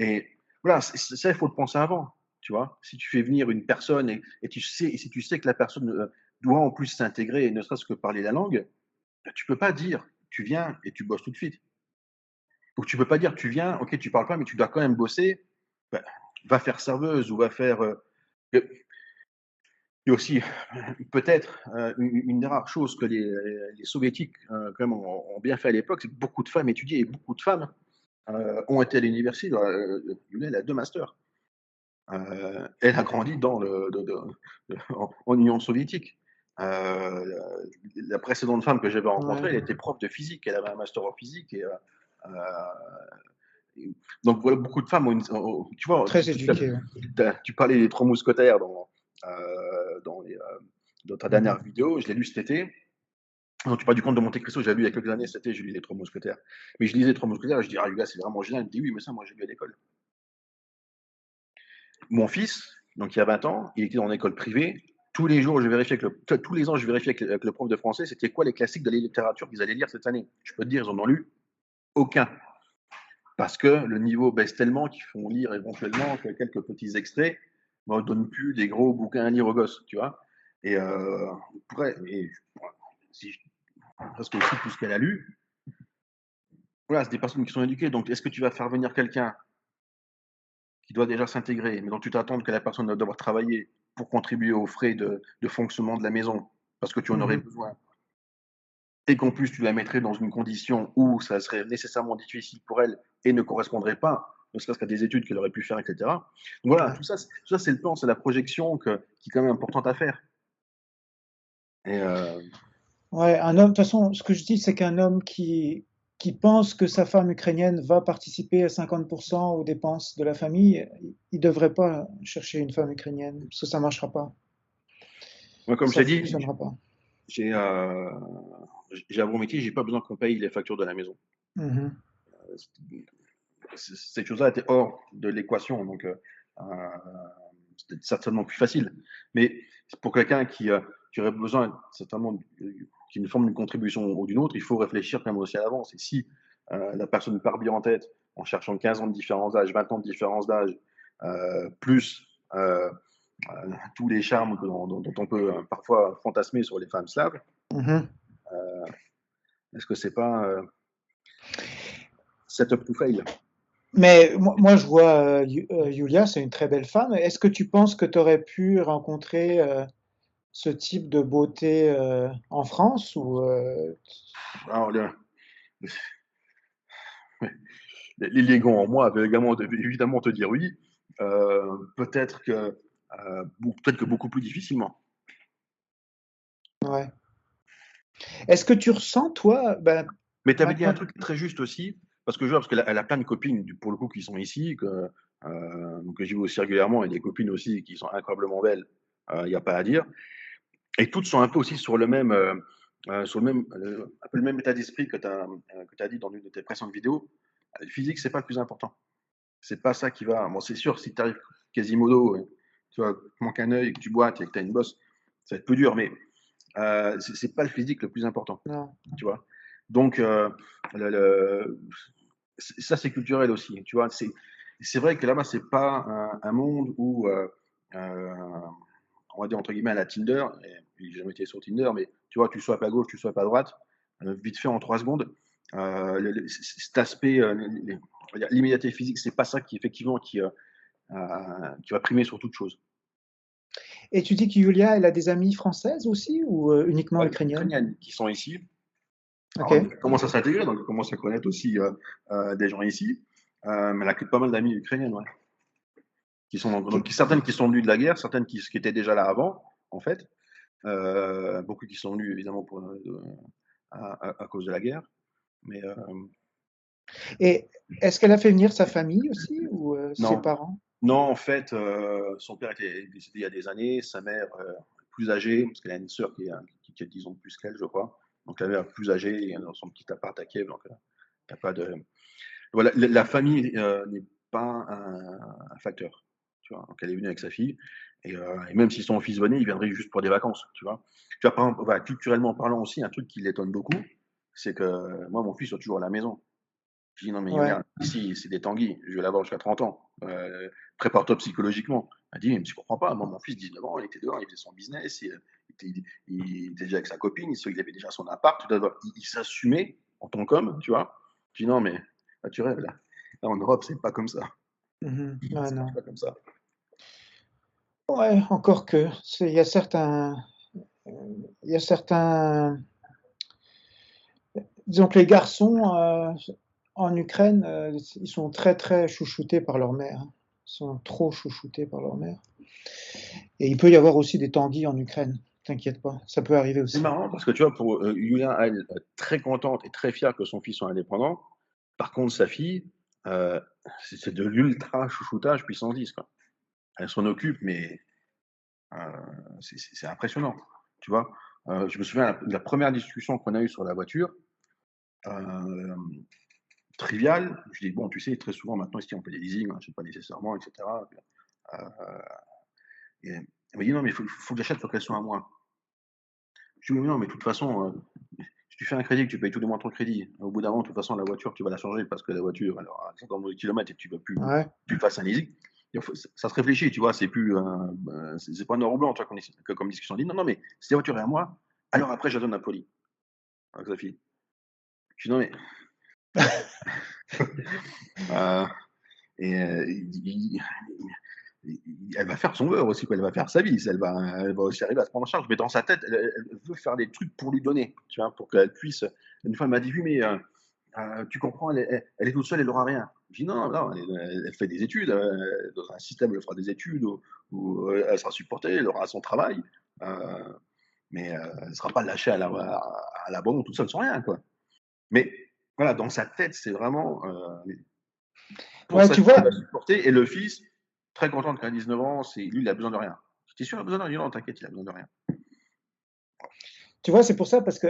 Et voilà, ça, il faut le penser avant. Tu vois, si tu fais venir une personne et si tu sais que la personne doit en plus s'intégrer, et ne serait-ce que parler la langue, tu peux pas dire tu viens et tu bosses tout de suite. Donc tu peux pas dire tu viens, ok, tu parles pas, mais tu dois quand même bosser. Ben, va faire serveuse ou va faire. Et aussi, peut-être, une des rares choses que les soviétiques quand même ont bien fait à l'époque, c'est que beaucoup de femmes étudiaient et beaucoup de femmes ont été à l'université. Elle a 2 masters. Elle a grandi en Union soviétique. La précédente femme que j'avais rencontrée, Ouais. elle était prof de physique. Elle avait un master en physique. Euh, donc voilà, beaucoup de femmes tu vois, Très éduqué, ouais. tu parlais des 3 mousquetaires dans ta Mhm. dernière vidéo, je l'ai lu cet été. Non, tu parles du conte de Monte Cristo, j'ai lu il y a quelques années, cet été, je lis les 3 mousquetaires. Mais je lisais les 3 mousquetaires et je dis, ah, le gars, c'est vraiment génial. Il me dit, oui, mais ça, moi, j'ai lu à l'école. Mon fils, donc il y a 20 ans, il était dans une école privée. Tous les jours, tous les ans, je vérifiais avec le prof de français, c'était quoi les classiques de la littérature qu'ils allaient lire cette année. Je peux te dire, ils en ont lu aucun. Parce que le niveau baisse tellement qu'ils font lire éventuellement que quelques petits extraits, mais on ne donne plus des gros bouquins à lire aux gosses, tu vois. Et si presque aussi tout ce qu'elle a lu, voilà, c'est des personnes qui sont éduquées. Donc, est-ce que tu vas faire venir quelqu'un qui doit déjà s'intégrer, mais dont tu t'attends que la personne doit devoir travailler pour contribuer aux frais de fonctionnement de la maison, parce que tu en aurais Mhm. besoin, et qu'en plus tu la mettrais dans une condition où ça serait nécessairement difficile pour elle et ne correspondrait pas, ne serait-ce qu'à des études qu'elle aurait pu faire, etc. Donc voilà, Ouais. tout ça c'est le plan, c'est la projection qui est quand même importante à faire. Et Ouais, un homme, de toute façon, ce que je dis, c'est qu'un homme qui pense que sa femme ukrainienne va participer à 50% aux dépenses de la famille, il devrait pas chercher une femme ukrainienne, parce que ça marchera pas. moi, comme je Ça t'ai dit, fonctionnera pas. j'ai j'ai un bon métier, j'ai pas besoin qu'on paye les factures de la maison. Mhm. Cette chose-là était hors de l'équation, donc euh, c'était certainement plus facile. Mais pour quelqu'un qui aurait besoin certainement d'une forme d'une contribution ou d'une autre, il faut réfléchir quand même aussi à l'avance. Et si la personne part bien en tête en cherchant 15 ans de différence d'âge, 20 ans de différence d'âge, plus tous les charmes dont on peut parfois fantasmer sur les femmes slaves, Mhm. est-ce que c'est pas set up to fail? Mais moi, je vois Yulia, c'est une très belle femme. Est-ce que tu penses que tu aurais pu rencontrer ce type de beauté en France ou Alors, l'élégant en moi avait également évidemment te dire oui. Peut-être que beaucoup plus difficilement. ouais. Est-ce que tu ressens toi, ben, Mais tu avais dit un maintenant, truc très juste aussi, parce que je vois, parce qu'elle a plein de copines, pour le coup, qui sont ici, donc que j'y vais aussi régulièrement, et des copines aussi qui sont incroyablement belles, il n'y a pas à dire. Et toutes sont un peu aussi sur un peu le même état d'esprit que tu as dit dans une de tes précédentes vidéos. Le physique, c'est pas le plus important. C'est pas ça qui va. Bon, c'est sûr, si tu arrives Quasimodo, tu vois, manque un œil, que tu boites et que tu as une bosse, ça va être plus dur, mais c'est pas le physique le plus important, non. tu vois. Donc, le, le, ça, c'est culturel aussi, tu vois. C'est vrai que là-bas, c'est pas un monde où, on va dire entre guillemets, à la Tinder, et j'ai jamais été sur Tinder, mais tu vois, tu swipes à gauche, tu swipes à droite, vite fait en 3 secondes. Cet aspect, l'immédiateté physique, c'est pas ça qui, effectivement, qui va primer sur toute chose. Et tu dis que Yulia, elle a des amies françaises aussi ou uniquement Ouais, ukrainiennes? ukrainiennes qui sont ici. Ok. Alors, elle commence à s'intégrer, donc elle commence à connaître aussi des gens ici. Mais elle a pas mal d'amis ukrainiennes, ouais. Donc, certaines qui sont venues de la guerre, certaines qui étaient déjà là avant, en fait. Beaucoup qui sont venus évidemment à cause de la guerre. Mais Et est-ce qu'elle a fait venir sa famille aussi ou ses non, parents? non, en fait, son père était décédé il y a des années, sa mère plus âgée, parce qu'elle a une sœur qui a 10 ans de plus qu'elle, je crois. Donc la mère plus âgée, dans son petit appart à Kiev, donc il n'y a pas de. Voilà, la famille n'est pas un facteur. Tu vois, donc elle est venue avec sa fille, et même si son fils venait, il viendrait juste pour des vacances, tu vois. Tu vois, par exemple, voilà, culturellement parlant aussi, un truc qui l'étonne beaucoup, c'est que moi, mon fils est toujours à la maison. Je dis non, mais Ouais. regarde, ici, c'est des tanguis, je vais l'avoir jusqu'à 30 ans. Prépare-toi psychologiquement. Elle dit, mais je comprends pas. Moi, mon fils, 19 ans, il était dehors, il faisait son business, il était déjà avec sa copine, il avait déjà son appart, il s'assumait en tant qu'homme, tu vois. Je dis non, mais là, tu rêves, là. Là, en Europe, c'est pas comme ça. Mhm. Ouais, Ça marche non. pas comme ça. Ouais, encore que. Il y a certains, disons que les garçons en Ukraine, ils sont très très chouchoutés par leur mère, hein. Ils sont trop chouchoutés par leur mère. Et il peut y avoir aussi des tanguis en Ukraine. T'inquiète pas, ça peut arriver C'est aussi. marrant parce que tu vois, pour Yulia, elle, très contente et très fière que son fils soit indépendant. Par contre, sa fille, euh, c'est de l'ultra chouchoutage puissance 10, quoi. Elle s'en occupe, mais c'est impressionnant, tu vois. Je me souviens de la première discussion qu'on a eue sur la voiture, euh, triviale. Je dis, bon, tu sais, très souvent maintenant, ici, on fait des leasing, on n'achète pas nécessairement, etc. Euh, et elle m'a dit, non, mais faut que j'achète, il faut qu'elle soit à moi. Je dis, oui, non, mais de toute façon, si tu fais un crédit, que tu payes tous les mois ton crédit, au bout d'un moment, de toute façon, la voiture, tu vas la changer parce que la voiture, alors, à 50 000 km et tu vas plus, Ouais. tu fasses un leasing. Ça se réfléchit, tu vois, c'est plus, c'est pas noir ou blanc, tu vois, comme discussion. On dit, non, non, mais si la voiture est à moi, alors après, je la donne à Poli, à sa fille. Je dis, non, mais Euh, elle va faire son beurre aussi, quoi. Elle va faire sa vie, elle va aussi arriver à se prendre en charge. Mais dans sa tête, elle veut faire des trucs pour lui donner, tu vois, pour qu'elle puisse. Une fois, elle m'a dit, oui, mais tu comprends, elle est toute seule, elle n'aura rien. Je dis, non, non, elle fait des études, dans un système, elle fera des études où elle sera supportée, elle aura son travail, mais elle ne sera pas lâchée à l'abandon toute seule sans rien, quoi. Mais voilà, dans sa tête, c'est vraiment pour Ouais, sa tu fille, elle vois, va supporter, et le fils, très content qu'à 19 ans, lui, il a besoin de rien. T'es sûr, il a besoin de rien? Non, t'inquiète, il a besoin de rien. c'est pour ça, parce que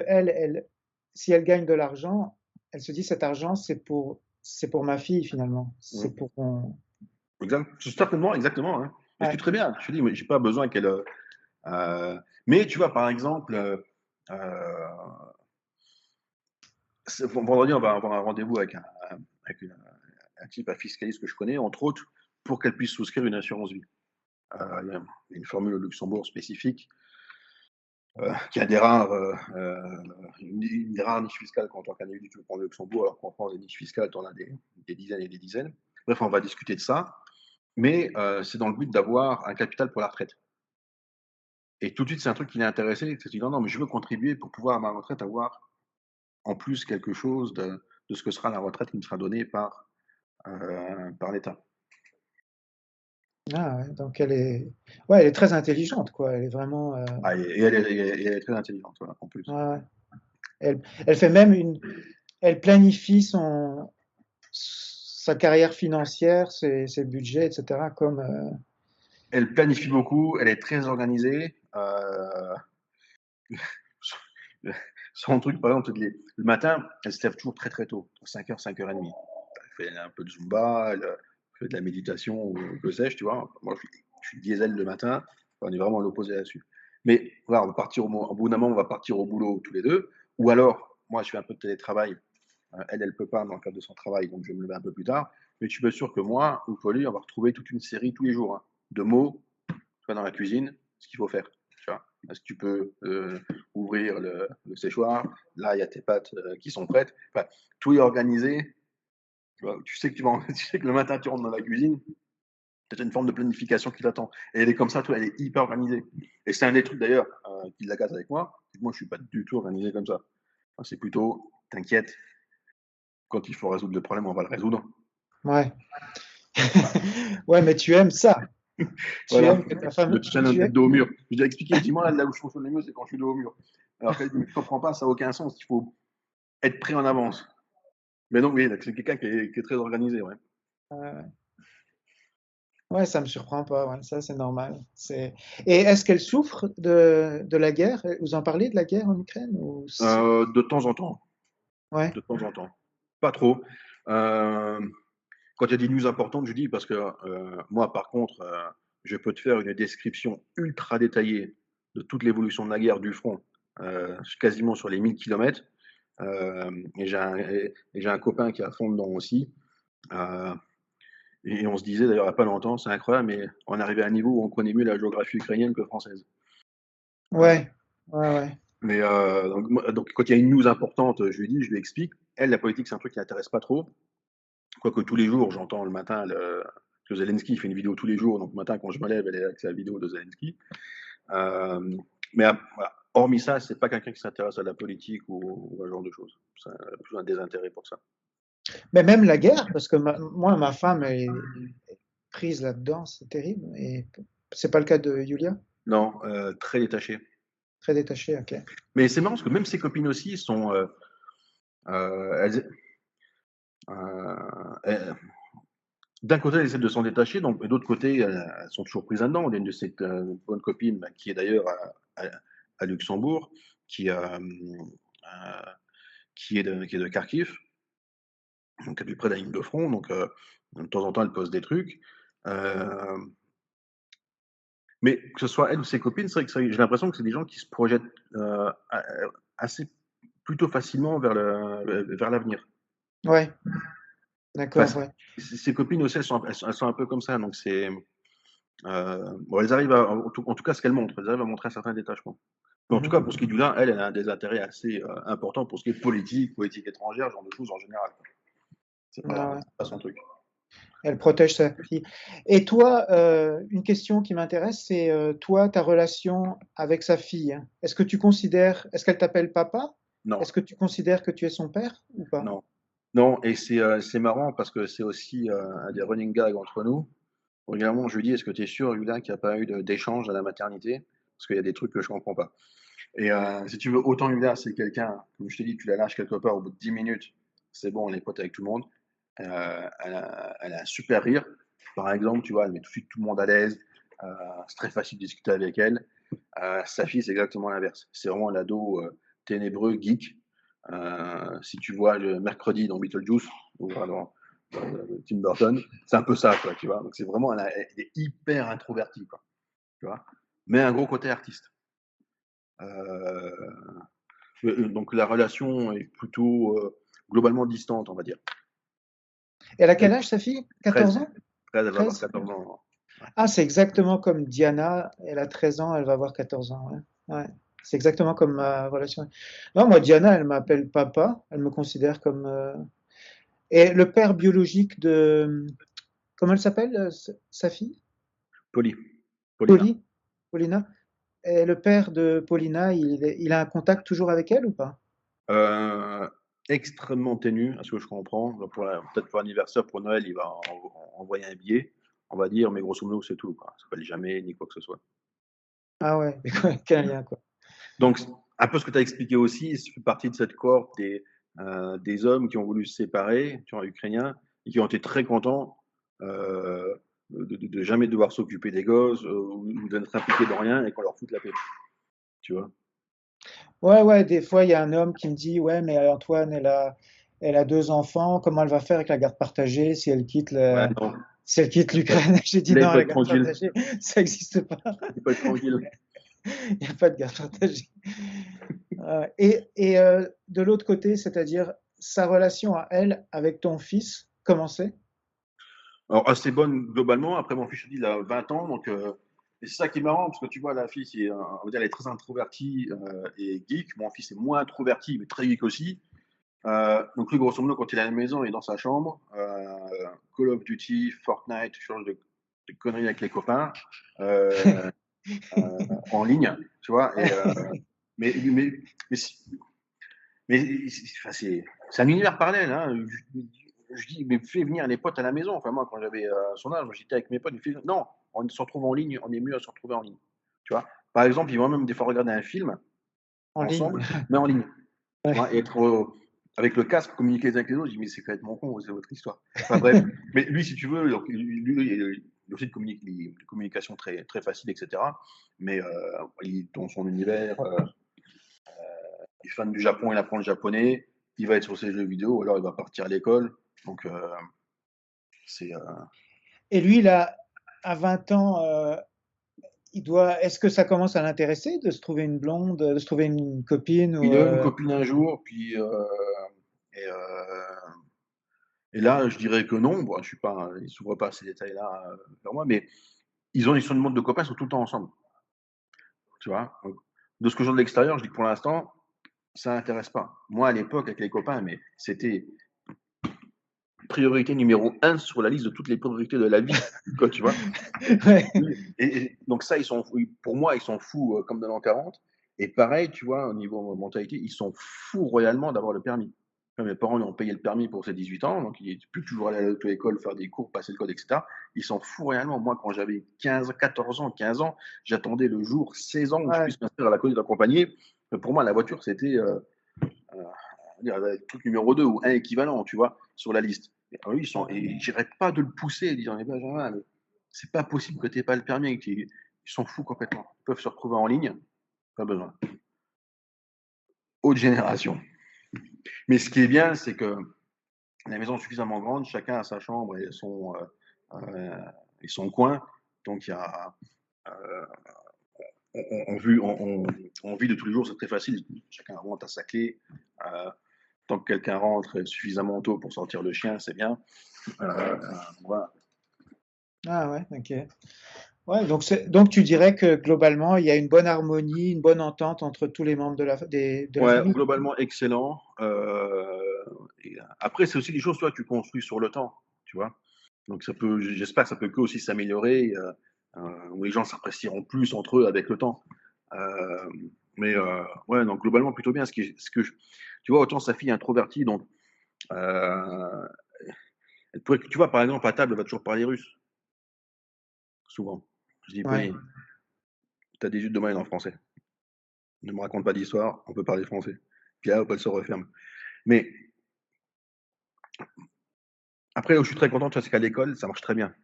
si elle gagne de l'argent, elle se dit cet argent, c'est pour ma fille finalement. C'est Mmh. pour mon. Certainement, exactement. Hein. Et je suis Ouais. très bien. Je te dis, mais j'ai pas besoin qu'elle. Mais tu vois, par exemple, vendredi, on va avoir un rendez-vous avec un type, un fiscaliste que je connais, entre autres, pour qu'elle puisse souscrire une assurance vie. Il y a une formule au Luxembourg spécifique qui a une des rares niches fiscales quand on qu'un individu tu le prends au Luxembourg, alors qu'en France, des niches fiscales, tu en as des dizaines et des dizaines. Bref, on va discuter de ça, mais c'est dans le but d'avoir un capital pour la retraite. Et tout de suite, c'est un truc qui l'a intéressé. Il s'est dit non, non, mais je veux contribuer pour pouvoir à ma retraite avoir en plus quelque chose de ce que sera la retraite qui me sera donnée par l'État. Ah, ouais, donc elle est très intelligente, quoi. Elle est vraiment. Ah, et elle est très intelligente, voilà, en plus. Ouais, ouais. Elle fait même elle planifie sa carrière financière, ses budgets, etc. Comme. Elle planifie beaucoup, elle est très organisée. Son truc, par exemple, le matin, elle se lève toujours très très tôt, 5h, 5h30. Elle fait un peu de Zumba, elle fait de la méditation, ou que sais-je, tu vois. Moi, je suis diesel le matin, on est vraiment à l'opposé là-dessus. Mais voilà, on va partir au bout d'un moment, on va partir au boulot tous les deux. Ou alors, moi, je fais un peu de télétravail. Elle ne peut pas dans le cadre de son travail, donc je vais me lever un peu plus tard. Mais tu peux être sûr que moi ou Pauline, on va retrouver toute une série tous les jours hein, de mots dans la cuisine, ce qu'il faut faire. Tu vois. Est-ce que tu peux ouvrir le séchoir? Là, il y a tes pâtes qui sont prêtes. Enfin, tout est organisé. Tu sais tu sais que le matin, tu rentres dans la cuisine, tu as une forme de planification qui t'attend. Et elle est comme ça, toi, elle est hyper organisée. Et c'est un des trucs d'ailleurs qui l'agace avec moi. Moi, je suis pas du tout organisé comme ça. Enfin, c'est plutôt, t'inquiète, quand il faut résoudre le problème, on va le résoudre. Ouais. Ouais, mais tu aimes ça. Tu Voilà, aimes que ta femme. le challenge d'être dos au mur. Je dois expliquer, dis-moi là où je fonctionne le mieux, c'est quand je suis dos au mur. Alors qu'elle dit, mais tu comprends pas, ça n'a aucun sens, il faut être prêt en avance. Mais donc, oui, c'est quelqu'un qui est très organisé, ouais. Ouais, ça me surprend pas. Ouais, ça, c'est normal. Et est-ce qu'elle souffre de la guerre? Vous en parlez de la guerre en Ukraine De temps en temps, Ouais, de temps en temps. Pas trop. Euh, Quand il y a des news importantes, je dis, parce que moi, par contre, je peux te faire une description ultra détaillée de toute l'évolution de la guerre du front, quasiment sur les 1000 km. Et j'ai un copain qui est à fond dedans aussi. Euh, et on se disait d'ailleurs il n'y a pas longtemps, c'est incroyable, mais on est arrivé à un niveau où on connaît mieux la géographie ukrainienne que française. Euh, ouais, ouais, ouais. mais donc, quand il y a une news importante, je lui explique. Elle, la politique, c'est un truc qui l'intéresse pas trop. Quoique tous les jours, j'entends le matin que Zelensky fait une vidéo tous les jours. Donc le matin, quand je me lève, elle est avec sa vidéo de Zelensky. Mais voilà. Hormis ça, c'est pas quelqu'un qui s'intéresse à la politique ou à ce genre de choses. C'est plus un désintérêt pour ça. Mais même la guerre, parce que moi, ma femme est prise là-dedans, c'est terrible. Et c'est pas le cas de Julia? Non, très détaché. Très détachée, ok. Mais c'est marrant parce que même ses copines aussi sont. D'un côté, elles essaient de s'en détacher, donc, et d'autre côté, elles sont toujours prises là-dedans. Il y a une de ces bonnes copines qui est d'ailleurs à Luxembourg, qui, qui est de Kharkiv, donc à peu près de la ligne de front. Donc, de temps en temps, elle pose des trucs. Mais que ce soit elle ou ses copines, c'est vrai que j'ai l'impression que c'est des gens qui se projettent assez plutôt facilement vers l'avenir. Ouais, d'accord, Enfin, ouais. ses copines aussi, elles sont un peu comme ça. Donc, bon, elles arrivent en tout cas, ce qu'elles montrent, elles arrivent à montrer un certain détachement. Mais en tout cas, pour ce qui est du lin, elle a des intérêts assez importants pour ce qui est politique étrangère, ce genre de choses en général. C'est Ah ouais. pas son truc. Elle protège sa fille. Et toi, une question qui m'intéresse, c'est toi, ta relation avec sa fille. Est-ce qu'elle t'appelle papa? Non, Est-ce que tu considères que tu es son père ou pas? non, non. Et c'est marrant parce que c'est aussi un des running gags entre nous. Régulièrement, je lui dis, est-ce que tu es sûr, Yulia, qu'il n'y a pas eu d'échange à la maternité? Parce qu'il y a des trucs que je comprends pas. Et si tu veux, autant Yulia, c'est quelqu'un, comme je t'ai dit, tu la lâches quelque part au bout de 10 minutes, c'est bon, elle est pote avec tout le monde. Elle a un super rire. Par exemple, tu vois, elle met tout de suite tout le monde à l'aise. C'est très facile de discuter avec elle. Sa fille, c'est exactement l'inverse. C'est vraiment l'ado ténébreux, geek. Si tu vois le mercredi dans Beetlejuice ou dans Tim Burton, c'est un peu ça, quoi, tu vois. Donc c'est vraiment, elle est hyper introvertie, quoi, tu vois. Mais un gros côté artiste. Euh, donc la relation est plutôt globalement distante, on va dire. Elle a Elle quel âge, sa fille? 13, 14 ans? 13, elle va avoir 13? 14 ans. Ah, c'est exactement comme Diana. Elle a 13 ans, elle va avoir 14 ans. Ouais. Ouais. C'est exactement comme ma relation. Non, moi, Diana, elle m'appelle papa. Elle me considère comme. Et le père biologique de. Comment elle s'appelle, sa fille? Paulina. Polly? Paulina? Et le père de Paulina, il a un contact toujours avec elle ou pas? Euh, Extrêmement ténu, à ce que je comprends. Peut-être pour l'anniversaire, pour Noël, il va envoyer un billet, on va dire, mais grosso modo, c'est tout, quoi. Ça s'appelle jamais, ni quoi que ce soit. Ah ouais, quel lien, quoi. Donc, un peu ce que tu as expliqué aussi, ça fait partie de cette cohorte des hommes qui ont voulu se séparer, tu vois, ukrainiens, et qui ont été très contents de jamais devoir s'occuper des gosses ou d'être impliqués dans rien et qu'on leur foute la paix, tu vois. Ouais, ouais, des fois, il y a un homme qui me dit, ouais, mais Antoine, elle a deux enfants, comment elle va faire avec la garde partagée si elle quitte Ouais, non, si elle quitte l'Ukraine? J'ai dit, là, il non, faut la être garde tranquille. partagée, ça n'existe pas. Il faut être tranquille. Il n'y a pas de garde partagée. De l'autre côté, c'est-à-dire sa relation à elle avec ton fils, comment c'est? Alors, assez bonne globalement. Après, mon fils, je te dis, il a 20 ans. Donc, et c'est ça qui est marrant, parce que tu vois, la fille, on va dire, elle est très introvertie et geek. Mon fils est moins introverti, mais très geek aussi. Donc, lui, grosso modo, quand il est à la maison, il est dans sa chambre. Call of Duty, Fortnite, ce genre de conneries avec les copains en ligne, tu vois. Mais, mais, mais, enfin, c'est un univers parallèle. Hein. Je dis, mais fais venir les potes à la maison. Enfin, moi, quand j'avais son âge, j'étais avec mes potes. Non, on se retrouve en ligne, on est mieux à se retrouver en ligne. Tu vois. Par exemple, ils vont même des fois regarder un film En ligne. ensemble, mais en ligne. Tu Ouais. vois, et être avec le casque, communiquer les uns avec les autres. Je dis, mais c'est complètement con, c'est votre histoire. Enfin, bref. Mais lui, si tu veux, donc, lui, il a aussi des communications très, très faciles, etc. Mais il est dans son univers. Il est fan du Japon, il apprend le japonais. Il va être sur ses jeux vidéo, ou alors il va partir à l'école. Donc, c'est. Et lui, là, à 20 ans, est-ce que ça commence à l'intéresser de se trouver une blonde, de se trouver une copine ou Il a eu une copine un jour, puis. Et, euh, et là, je dirais que non. Bon, je suis pas, il s'ouvre pas à ces détails-là vers moi, mais ils sont une bande de copains, ils sont tout le temps ensemble. Tu vois. Donc, de ce que je vois de l'extérieur, je dis que pour l'instant, ça n'intéresse pas. Moi, à l'époque, avec les copains, mais c'était priorité numéro 1 sur la liste de toutes les priorités de la vie, quoi, tu vois. Ouais. Et donc ça, pour moi, ils sont fous comme de l'an 40. Et pareil, tu vois, au niveau mentalité, ils sont fous royalement d'avoir le permis. Mes parents lui ont payé le permis pour ses 18 ans, donc il n'est plus toujours allé à l'auto-école, faire des cours, passer le code, etc. Ils sont fous royalement. Moi, quand j'avais 15, 14 ans, 15 ans, j'attendais le jour 16 ans où je Ouais. puisse m'inscrire à la conduite accompagnée. Mais pour moi, la voiture, c'était le truc numéro 2 ou un équivalent, tu vois, sur la liste. Et j'arrête pas de le pousser, disant, eh Benjamin, mais c'est pas possible que tu n'aies pas le permis. Ils s'en foutent complètement. Ils peuvent se retrouver en ligne, pas besoin. Haute génération. Mais ce qui est bien, c'est que la maison est suffisamment grande, chacun a sa chambre et son coin. Donc, il y a. On vit de tous les jours, c'est très facile. Chacun rentre à sa clé. Tant que quelqu'un rentre suffisamment tôt pour sortir le chien, c'est bien. Voilà. Ah ouais, ok. Ouais, donc tu dirais que globalement, il y a une bonne harmonie, une bonne entente entre tous les membres de la Ouais, famille. globalement excellent. Après, c'est aussi des choses, toi, que tu construis sur le temps, tu vois. Donc, j'espère que ça peut que aussi s'améliorer, où les gens s'apprécieront plus entre eux avec le temps. Euh, ouais, donc globalement, plutôt bien. Tu vois, autant sa fille est introvertie, donc euh, tu vois, par exemple, à table, elle va toujours parler russe, souvent. Je dis, Ouais. Pauline, t'as des études de moyenne en français. Ne me raconte pas d'histoire, on peut parler français. Puis là, hop, elle se referme. Mais après, là où je suis très content, c'est qu'à l'école, ça marche très bien.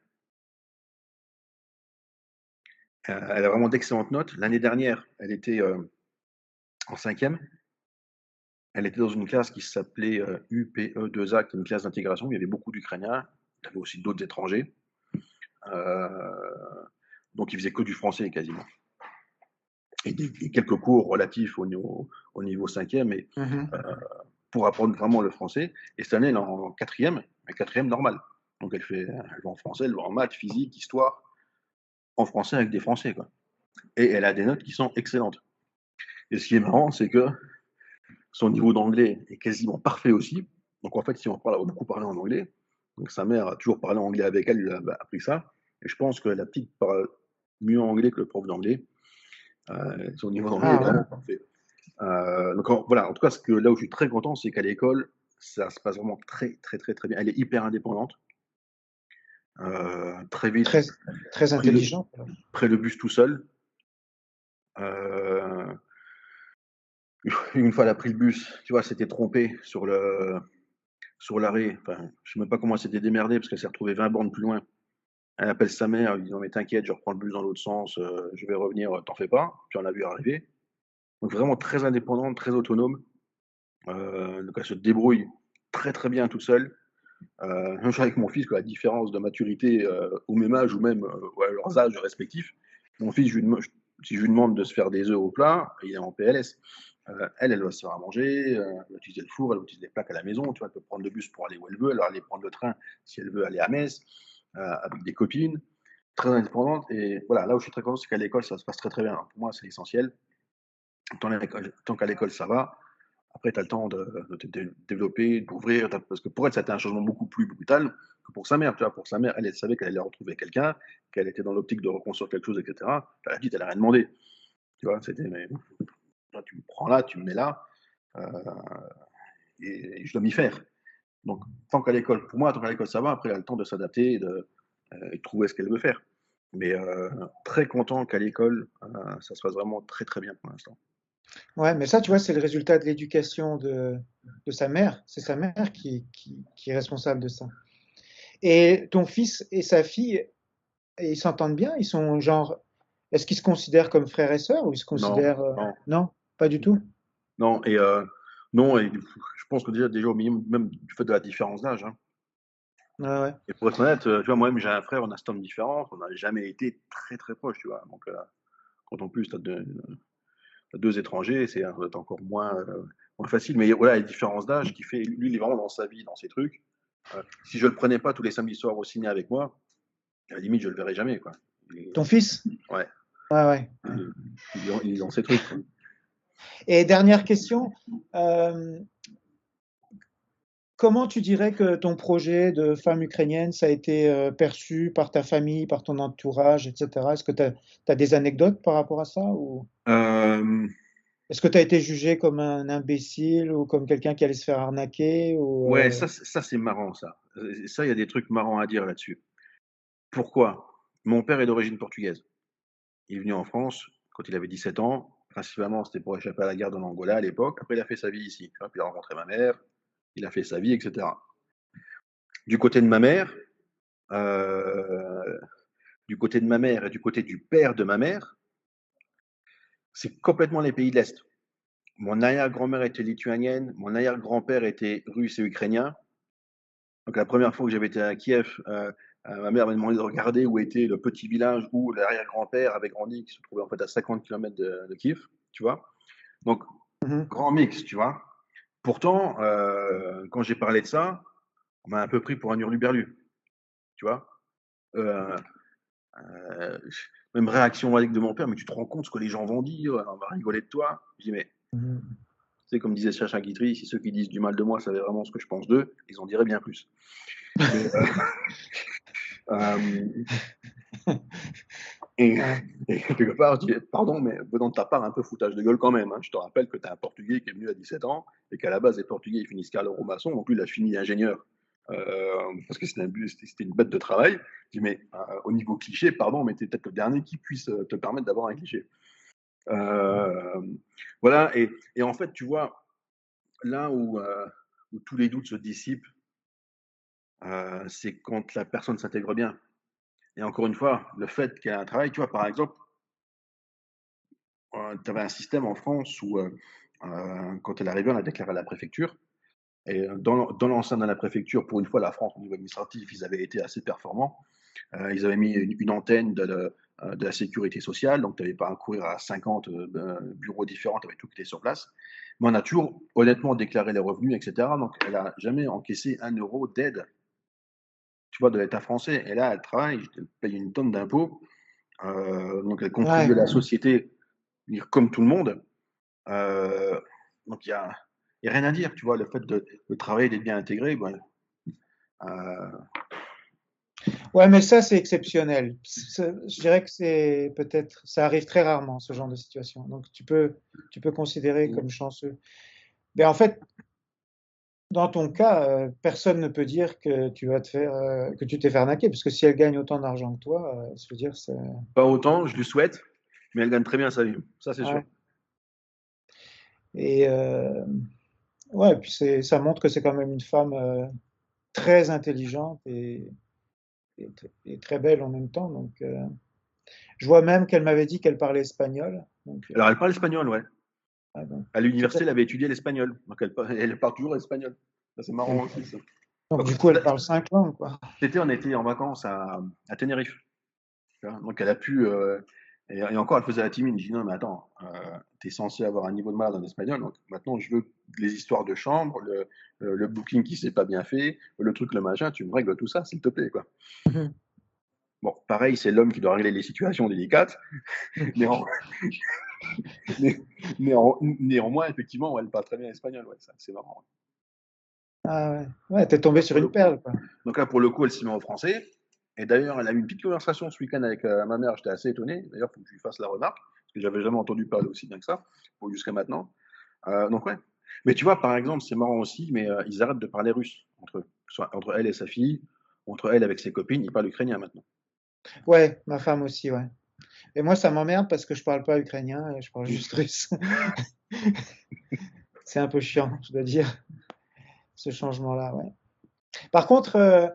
Elle a vraiment d'excellentes notes. L'année dernière, elle était en cinquième. Elle était dans une classe qui s'appelait UPE2A, qui est une classe d'intégration. Il y avait beaucoup d'Ukrainiens. Il y avait aussi d'autres étrangers. Donc, ils faisaient que du français quasiment. Et quelques cours relatifs au niveau cinquième, et, Mhm. pour apprendre vraiment le français. Et cette année, elle est en quatrième, mais quatrième normal. Donc, elle va en français, elle va en maths, physique, histoire, en français avec des Français, quoi. Et elle a des notes qui sont excellentes. Et ce qui est marrant, c'est que son niveau d'anglais est quasiment parfait aussi. Donc en fait, si on parle, elle a beaucoup parlé en anglais. Donc sa mère a toujours parlé anglais avec elle, lui a appris ça. Et je pense que la petite parle mieux anglais que le prof d'anglais. Son niveau d'anglais est Ah ouais. vraiment parfait. Donc voilà, en tout cas, là où je suis très content, c'est qu'à l'école, ça se passe vraiment très, très, très, très bien. Elle est hyper indépendante. Très vite, Très, très pris le, intelligent. pris le bus tout seul. Euh, une fois, elle a pris le bus, tu vois, elle s'était trompée sur l'arrêt. Enfin, je sais même pas comment elle s'était démerdée parce qu'elle s'est retrouvée 20 bornes plus loin. Elle appelle sa mère, elle lui dit non mais t'inquiète, je reprends le bus dans l'autre sens, je vais revenir, t'en fais pas. Puis on l'a vu arriver. Donc vraiment très indépendante, très autonome. Donc elle se débrouille très très bien toute seule. Même chose avec mon fils, quoi, la différence de maturité au même âge ou même à leurs âges respectifs. Mon fils, si je lui demande de se faire des œufs au plat, il est en PLS. Elle va se faire à manger, elle va utiliser le four, elle va utiliser les plaques à la maison, tu vois, elle peut prendre le bus pour aller où elle veut, elle va aller prendre le train si elle veut aller à Metz, avec des copines, très indépendante. Et voilà, là où je suis très content, c'est qu'à l'école, ça se passe très très bien. Pour moi, c'est essentiel. Tant qu'à l'école, ça va. Après, tu as le temps de te développer, d'ouvrir, parce que pour elle, ça a été un changement beaucoup plus brutal que pour sa mère. Tu vois, pour sa mère, elle savait qu'elle allait retrouver quelqu'un, qu'elle était dans l'optique de reconstruire quelque chose, etc. La petite, elle n'a rien demandé. Tu vois, c'était, mais tu me prends là, tu me mets là, euh, et je dois m'y faire. Donc, pour moi, tant qu'à l'école, ça va. Après, elle a le temps de s'adapter et de trouver ce qu'elle veut faire. Mais très content qu'à l'école, ça se passe vraiment très, très bien pour l'instant. Ouais, mais ça, tu vois, c'est le résultat de l'éducation de sa mère. C'est sa mère qui est responsable de ça. Et ton fils et sa fille, ils s'entendent bien? Ils sont genre, est-ce qu'ils se considèrent comme frères et sœurs ou ils se Non, considèrent, non, non, pas du tout? non. Et non, et je pense que déjà au minimum, même du fait de la différence d'âge. Hein. Ouais, ouais. Et pour être honnête, tu vois, moi-même, j'ai un frère, on a cet homme différent, on n'a jamais été très, très proches, tu vois. Donc, quand en plus, tu as deux étrangers, c'est encore moins facile. Mais voilà, les différences d'âge qui fait, lui, il est vraiment dans sa vie, dans ses trucs. Si je le prenais pas tous les samedis soirs au ciné avec moi, à la limite, je le verrais jamais, quoi. Ton fils? Ouais, Ouais, ouais. il est dans ses trucs, quoi. Et dernière question, euh, comment tu dirais que ton projet de femme ukrainienne, ça a été perçu par ta famille, par ton entourage, etc. Est-ce que tu as des anecdotes par rapport à ça ou Euh, est-ce que tu as été jugé comme un imbécile ou comme quelqu'un qui allait se faire arnaquer ou ouais, ça c'est marrant, ça. Ça, il y a des trucs marrants à dire là-dessus. Pourquoi? Mon père est d'origine portugaise. Il est venu en France quand il avait 17 ans. Principalement, c'était pour échapper à la guerre de l'Angola à l'époque. Après, il a fait sa vie ici. Puis il a rencontré ma mère, il a fait sa vie, etc. Du côté de ma mère, euh, du côté de ma mère et du côté du père de ma mère, c'est complètement les pays de l'Est. Mon arrière-grand-mère était lituanienne, mon arrière-grand-père était russe et ukrainien. Donc la première fois que j'avais été à Kiev, ma mère m'a demandé de regarder où était le petit village où l'arrière-grand-père avait grandi, qui se trouvait en fait à 50 km de Kiev, tu vois. Donc, Mhm. grand mix, tu vois. Pourtant, quand j'ai parlé de ça, on m'a un peu pris pour un hurluberlu, tu vois. Euh, euh, Même réaction de mon père, mais tu te rends compte ce que les gens vont dire, on va rigoler de toi. Je dis, mais Mhm. Tu sais, comme disait Sacha Guitry, si ceux qui disent du mal de moi savaient vraiment ce que je pense d'eux, ils en diraient bien plus. Mais, euh, et, Ouais. et quelque part, je dis, pardon, mais venant de ta part, un peu foutage de gueule quand même. Hein. Je te rappelle que tu as un Portugais qui est venu à 17 ans et qu'à la base, les Portugais, ils finissent carreau-maçon, donc lui, il a fini ingénieur. Parce que c'était une bête de travail. Je dis, mais au niveau cliché, pardon, mais tu es peut-être le dernier qui puisse te permettre d'avoir un cliché. Voilà, et en fait, tu vois, là où tous les doutes se dissipent, c'est quand la personne s'intègre bien. Et encore une fois, le fait qu'il y ait un travail, tu vois, par exemple, tu avais un système en France où, quand elle arrivait, on a déclaré à la préfecture. Et dans l'enceinte de la préfecture, pour une fois, la France, au niveau administratif, ils avaient été assez performants. Ils avaient mis une antenne de la sécurité sociale, donc tu n'avais pas à courir à 50 bureaux différents, tu avais tout qui était sur place. Mais on a toujours honnêtement déclaré les revenus, etc. Donc elle n'a jamais encaissé 1 euro d'aide, tu vois, de l'État français. Et là, elle travaille, elle paye une tonne d'impôts, donc elle contribue à Ouais. la société comme tout le monde. Donc il y a rien à dire, tu vois, le fait de travailler, d'être bien intégré, ben, euh, Ouais, mais ça, c'est exceptionnel. Je dirais que c'est peut-être, ça arrive très rarement, ce genre de situation. Donc, tu peux considérer comme chanceux. Mais en fait, dans ton cas, personne ne peut dire que tu vas te faire, que tu t'es fait arnaquer, parce que si elle gagne autant d'argent que toi, je veux dire, c'est, pas autant, je lui souhaite, mais elle gagne très bien sa vie, ça c'est sûr. ouais. Et, ouais, puis ça montre que c'est quand même une femme, très intelligente et très belle en même temps. Donc, je vois même qu'elle m'avait dit qu'elle parlait espagnol. Donc, Alors elle parle espagnol, ouais. ah, donc, À c'est l'université, peut-être- elle avait étudié l'espagnol, donc elle parle toujours espagnol. Ça, c'est marrant aussi, ça. donc, Donc, du coup, elle parle 5 langues, quoi. cet été, on était en vacances à Tenerife. Tu vois. Donc elle a pu. Et encore, elle faisait la timide. Je dis non, mais attends, tu es censé avoir un niveau de malade en espagnol. Donc maintenant, je veux les histoires de chambre, le booking qui s'est pas bien fait, le truc, le machin, tu me règles tout ça, s'il te plaît. Quoi. Mhm. Bon, pareil, c'est l'homme qui doit régler les situations délicates. Néanmoins, néanmoins, effectivement, elle parle très bien espagnol. Ouais, ça, c'est marrant. Ah ouais, ouais, t'es tombé sur Pour le une coup. perle, quoi. Donc là, pour le coup, elle s'y met en français. Et d'ailleurs, elle a eu une petite conversation ce week-end avec ma mère. J'étais assez étonné. D'ailleurs, il faut que je lui fasse la remarque, parce que j'avais jamais entendu parler aussi bien que ça, jusqu'à maintenant. Donc ouais. Mais tu vois, par exemple, c'est marrant aussi, mais ils arrêtent de parler russe entre eux. Soit entre elle et sa fille, entre elle avec ses copines, ils parlent ukrainien maintenant. Ouais, ma femme aussi, ouais. Et moi, ça m'emmerde parce que je parle pas ukrainien et je parle juste russe. C'est un peu chiant, je dois dire, ce changement-là, ouais. Par contre,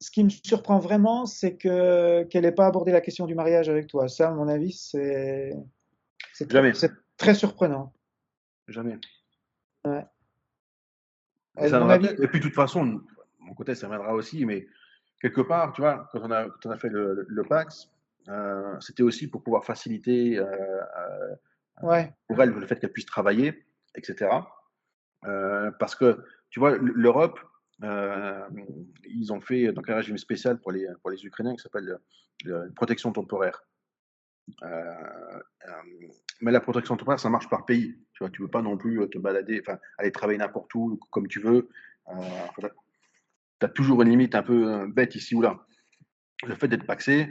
ce qui me surprend vraiment, c'est que qu'elle n'ait pas abordé la question du mariage avec toi. Ça, à mon avis, Jamais, c'est très surprenant. jamais. Ouais. Et À ça mon viendra avis, peut-être. Et puis, de toute façon, de mon côté, ça viendra aussi, mais quelque part, tu vois, quand on a fait le PAX, c'était aussi pour pouvoir faciliter ouais. pour elle le fait qu'elle puisse travailler, etc. Parce que, tu vois, l'Europe, euh, ils ont fait donc un régime spécial pour les Ukrainiens qui s'appelle protection temporaire. Mais la protection temporaire, ça marche par pays. Tu vois, tu veux pas non plus te balader, enfin, aller travailler n'importe où, comme tu veux. Tu as toujours une limite un peu bête ici ou là. Le fait d'être paxé,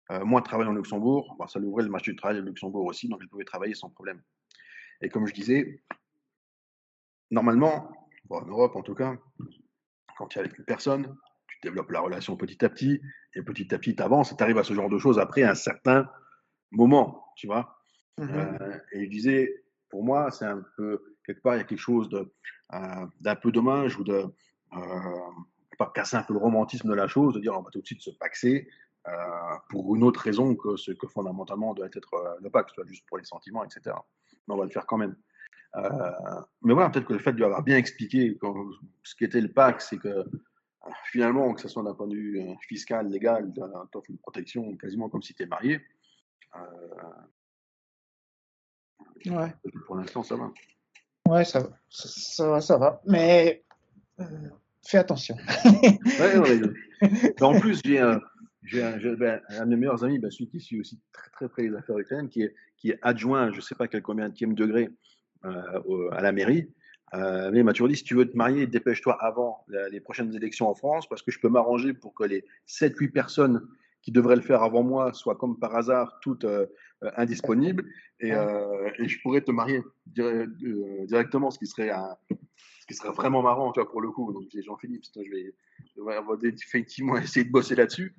moi, travailler en Luxembourg, bah, ça lui ouvrait le marché du travail au Luxembourg aussi, donc elle pouvait travailler sans problème. Et comme je disais, normalement, bon, en Europe en tout cas, quand tu es avec une personne, tu développes la relation petit à petit tu avances et tu arrives à ce genre de choses après un certain moment, tu vois. Mhm. Et je disais, pour moi, c'est un peu, quelque part, il y a quelque chose d'un peu dommage ou de, pas casser un peu le romantisme de la chose, de dire on va tout de suite se paxer pour une autre raison que ce que fondamentalement doit être le Pax, juste pour les sentiments, etc. Mais on va le faire quand même. Mais voilà, peut-être que le fait de lui avoir bien expliqué ce qu'était le Pax, c'est que finalement, que ce soit d'un point de vue fiscal, légal, t'offre une protection quasiment comme si tu es marié. Euh, Ouais. pour l'instant, ça va. Ouais, ça va. Ça va, ça va. Mais fais attention. Ouais, ouais. Mais en plus, j'ai un de mes meilleurs amis, celui qui suit aussi très très près les affaires ukrainiennes, qui est adjoint, je ne sais pas quel combienième degré, à la mairie. Mais il m'a toujours dit, si tu veux te marier, dépêche-toi avant les prochaines élections en France, parce que je peux m'arranger pour que les 7-8 personnes qui devraient le faire avant moi soient comme par hasard toutes indisponibles, et je pourrais te marier directement, ce qui serait vraiment marrant, tu vois, pour le coup. Donc, j'ai Jean-Philippe, je vais effectivement essayer de bosser là-dessus.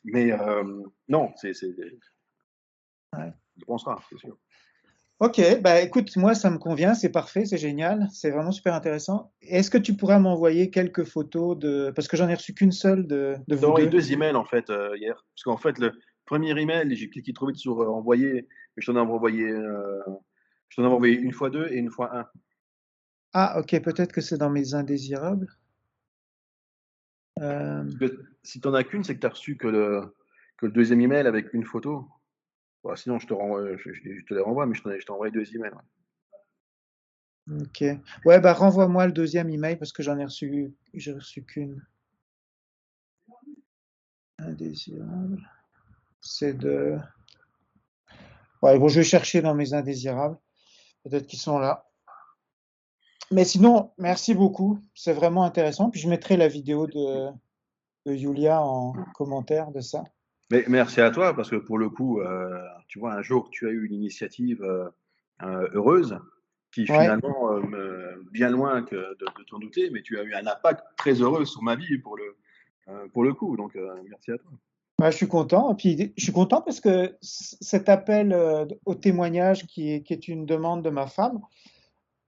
Mais non, il pensera, c'est sûr. Ok, bah écoute, moi ça me convient, c'est parfait, c'est génial, c'est vraiment super intéressant. Est-ce que tu pourrais m'envoyer quelques photos parce que j'en ai reçu qu'une seule de Je t'ai vous envoyé deux. 2 emails en fait hier. Parce qu'en fait, le premier email, j'ai cliqué trop vite sur envoyer, mais je t'en ai envoyé une fois deux et une fois un. Ah, ok, peut-être que c'est dans mes indésirables. Euh, Parce que si t'en as qu'une, c'est que t'as reçu que le deuxième email avec une photo. Bon, sinon, je te renvoie, je te les renvoie, mais je t'ai envoyé 2 emails. Ouais. ok. Ouais, bah renvoie-moi le deuxième email parce que j'ai reçu qu'une. Indésirable. C'est de. Ouais, bon, je vais chercher dans mes indésirables. Peut-être qu'ils sont là. Mais sinon, merci beaucoup. C'est vraiment intéressant. Puis je mettrai la vidéo de Julia en commentaire de ça. Mais merci à toi, parce que pour le coup, tu vois, un jour, tu as eu une initiative heureuse qui Ouais. finalement, bien loin que de t'en douter, mais tu as eu un impact très heureux sur ma vie pour le coup. Donc, merci à toi. Ouais, je suis content. Et puis, je suis content parce que cet appel au témoignage qui est une demande de ma femme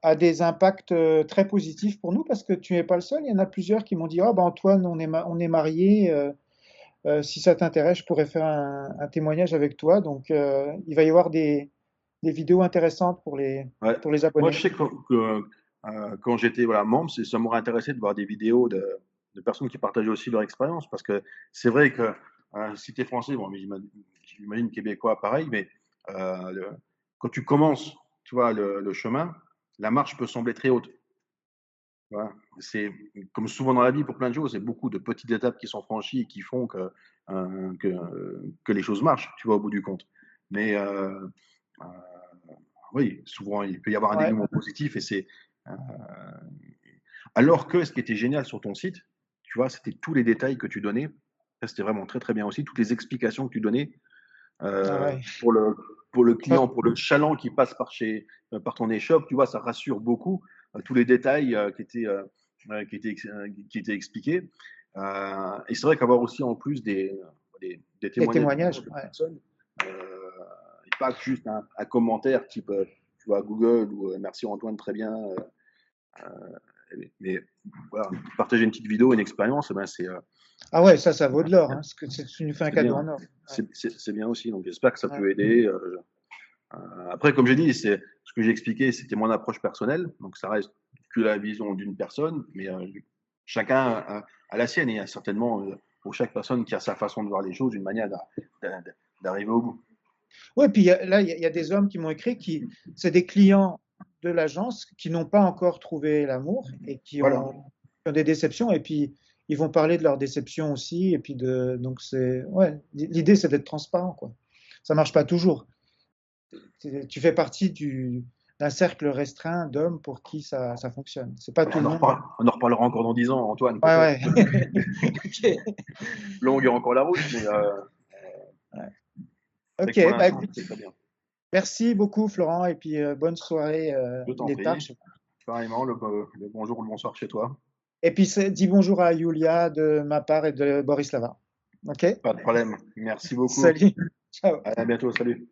a des impacts très positifs pour nous parce que tu n'es pas le seul. Il y en a plusieurs qui m'ont dit, oh, ben Antoine, on est mariés. Si ça t'intéresse, je pourrais faire un témoignage avec toi. Donc, il va y avoir des vidéos intéressantes Ouais. pour les Moi, abonnés. je sais que quand j'étais membre, ça m'aurait intéressé de voir des vidéos de personnes qui partageaient aussi leur expérience. Parce que c'est vrai que si tu es français, bon, mais j'imagine québécois pareil, mais euh, le- quand tu commences, tu vois, le chemin, la marche peut sembler très haute. Tu vois. C'est comme souvent dans la vie pour plein de choses, c'est beaucoup de petites étapes qui sont franchies et qui font que les choses marchent, tu vois, au bout du compte. Mais euh, oui, souvent il peut y avoir un Ouais, dénouement positif et c'est alors que ce qui était génial sur ton site, tu vois, c'était tous les détails que tu donnais. Ça, c'était vraiment très très bien aussi, toutes les explications que tu donnais ah euh, ouais. pour le pour le Ah, client, pour le chaland qui passe par ton échoppe, tu vois, ça rassure beaucoup. Tous les détails qui étaient expliqués. Et c'est vrai qu'avoir aussi en plus des des témoignages témoignages, de ouais. personnes, et pas que juste un commentaire type tu vois Google ou merci Antoine, très bien. Mais voilà, partager une petite vidéo, une expérience, eh ben Ah ouais, ça vaut de l'or, hein, parce que tu nous fais un c'est cadeau bien. en or. Ouais, C'est bien aussi. Donc j'espère que ça ouais, peut aider. Après, comme j'ai dit, c'est ce que j'ai expliqué, c'était mon approche personnelle. Donc ça reste que la vision d'une personne, mais chacun a la sienne. Et il y a certainement pour chaque personne qui a sa façon de voir les choses, une manière d'arriver au bout. ouais, puis là, il y a des hommes qui m'ont écrit c'est des clients de l'agence qui n'ont pas encore trouvé l'amour et Voilà. qui ont des déceptions, et puis ils vont parler de leurs déceptions aussi, et puis donc ouais, l'idée c'est d'être transparent, quoi. Ça marche pas toujours. Tu fais partie d'un cercle restreint d'hommes pour qui ça fonctionne. C'est pas tout le monde. On en reparlera encore dans 10 ans, Antoine, Ouais, peut-être. ouais. Ok. Longue est encore la route, mais Ouais. c'est que pour Ok, bah l'instant, écoute, c'est très bien. merci beaucoup Florent, et puis bonne soirée, Je t'en il est tard. prie. Pareillement, le bonjour ou le bonsoir chez toi. Et puis dis bonjour à Yulia de ma part et de Borislava. Ok? Pas de problème. Merci beaucoup. Salut. Ciao. À bientôt. Salut.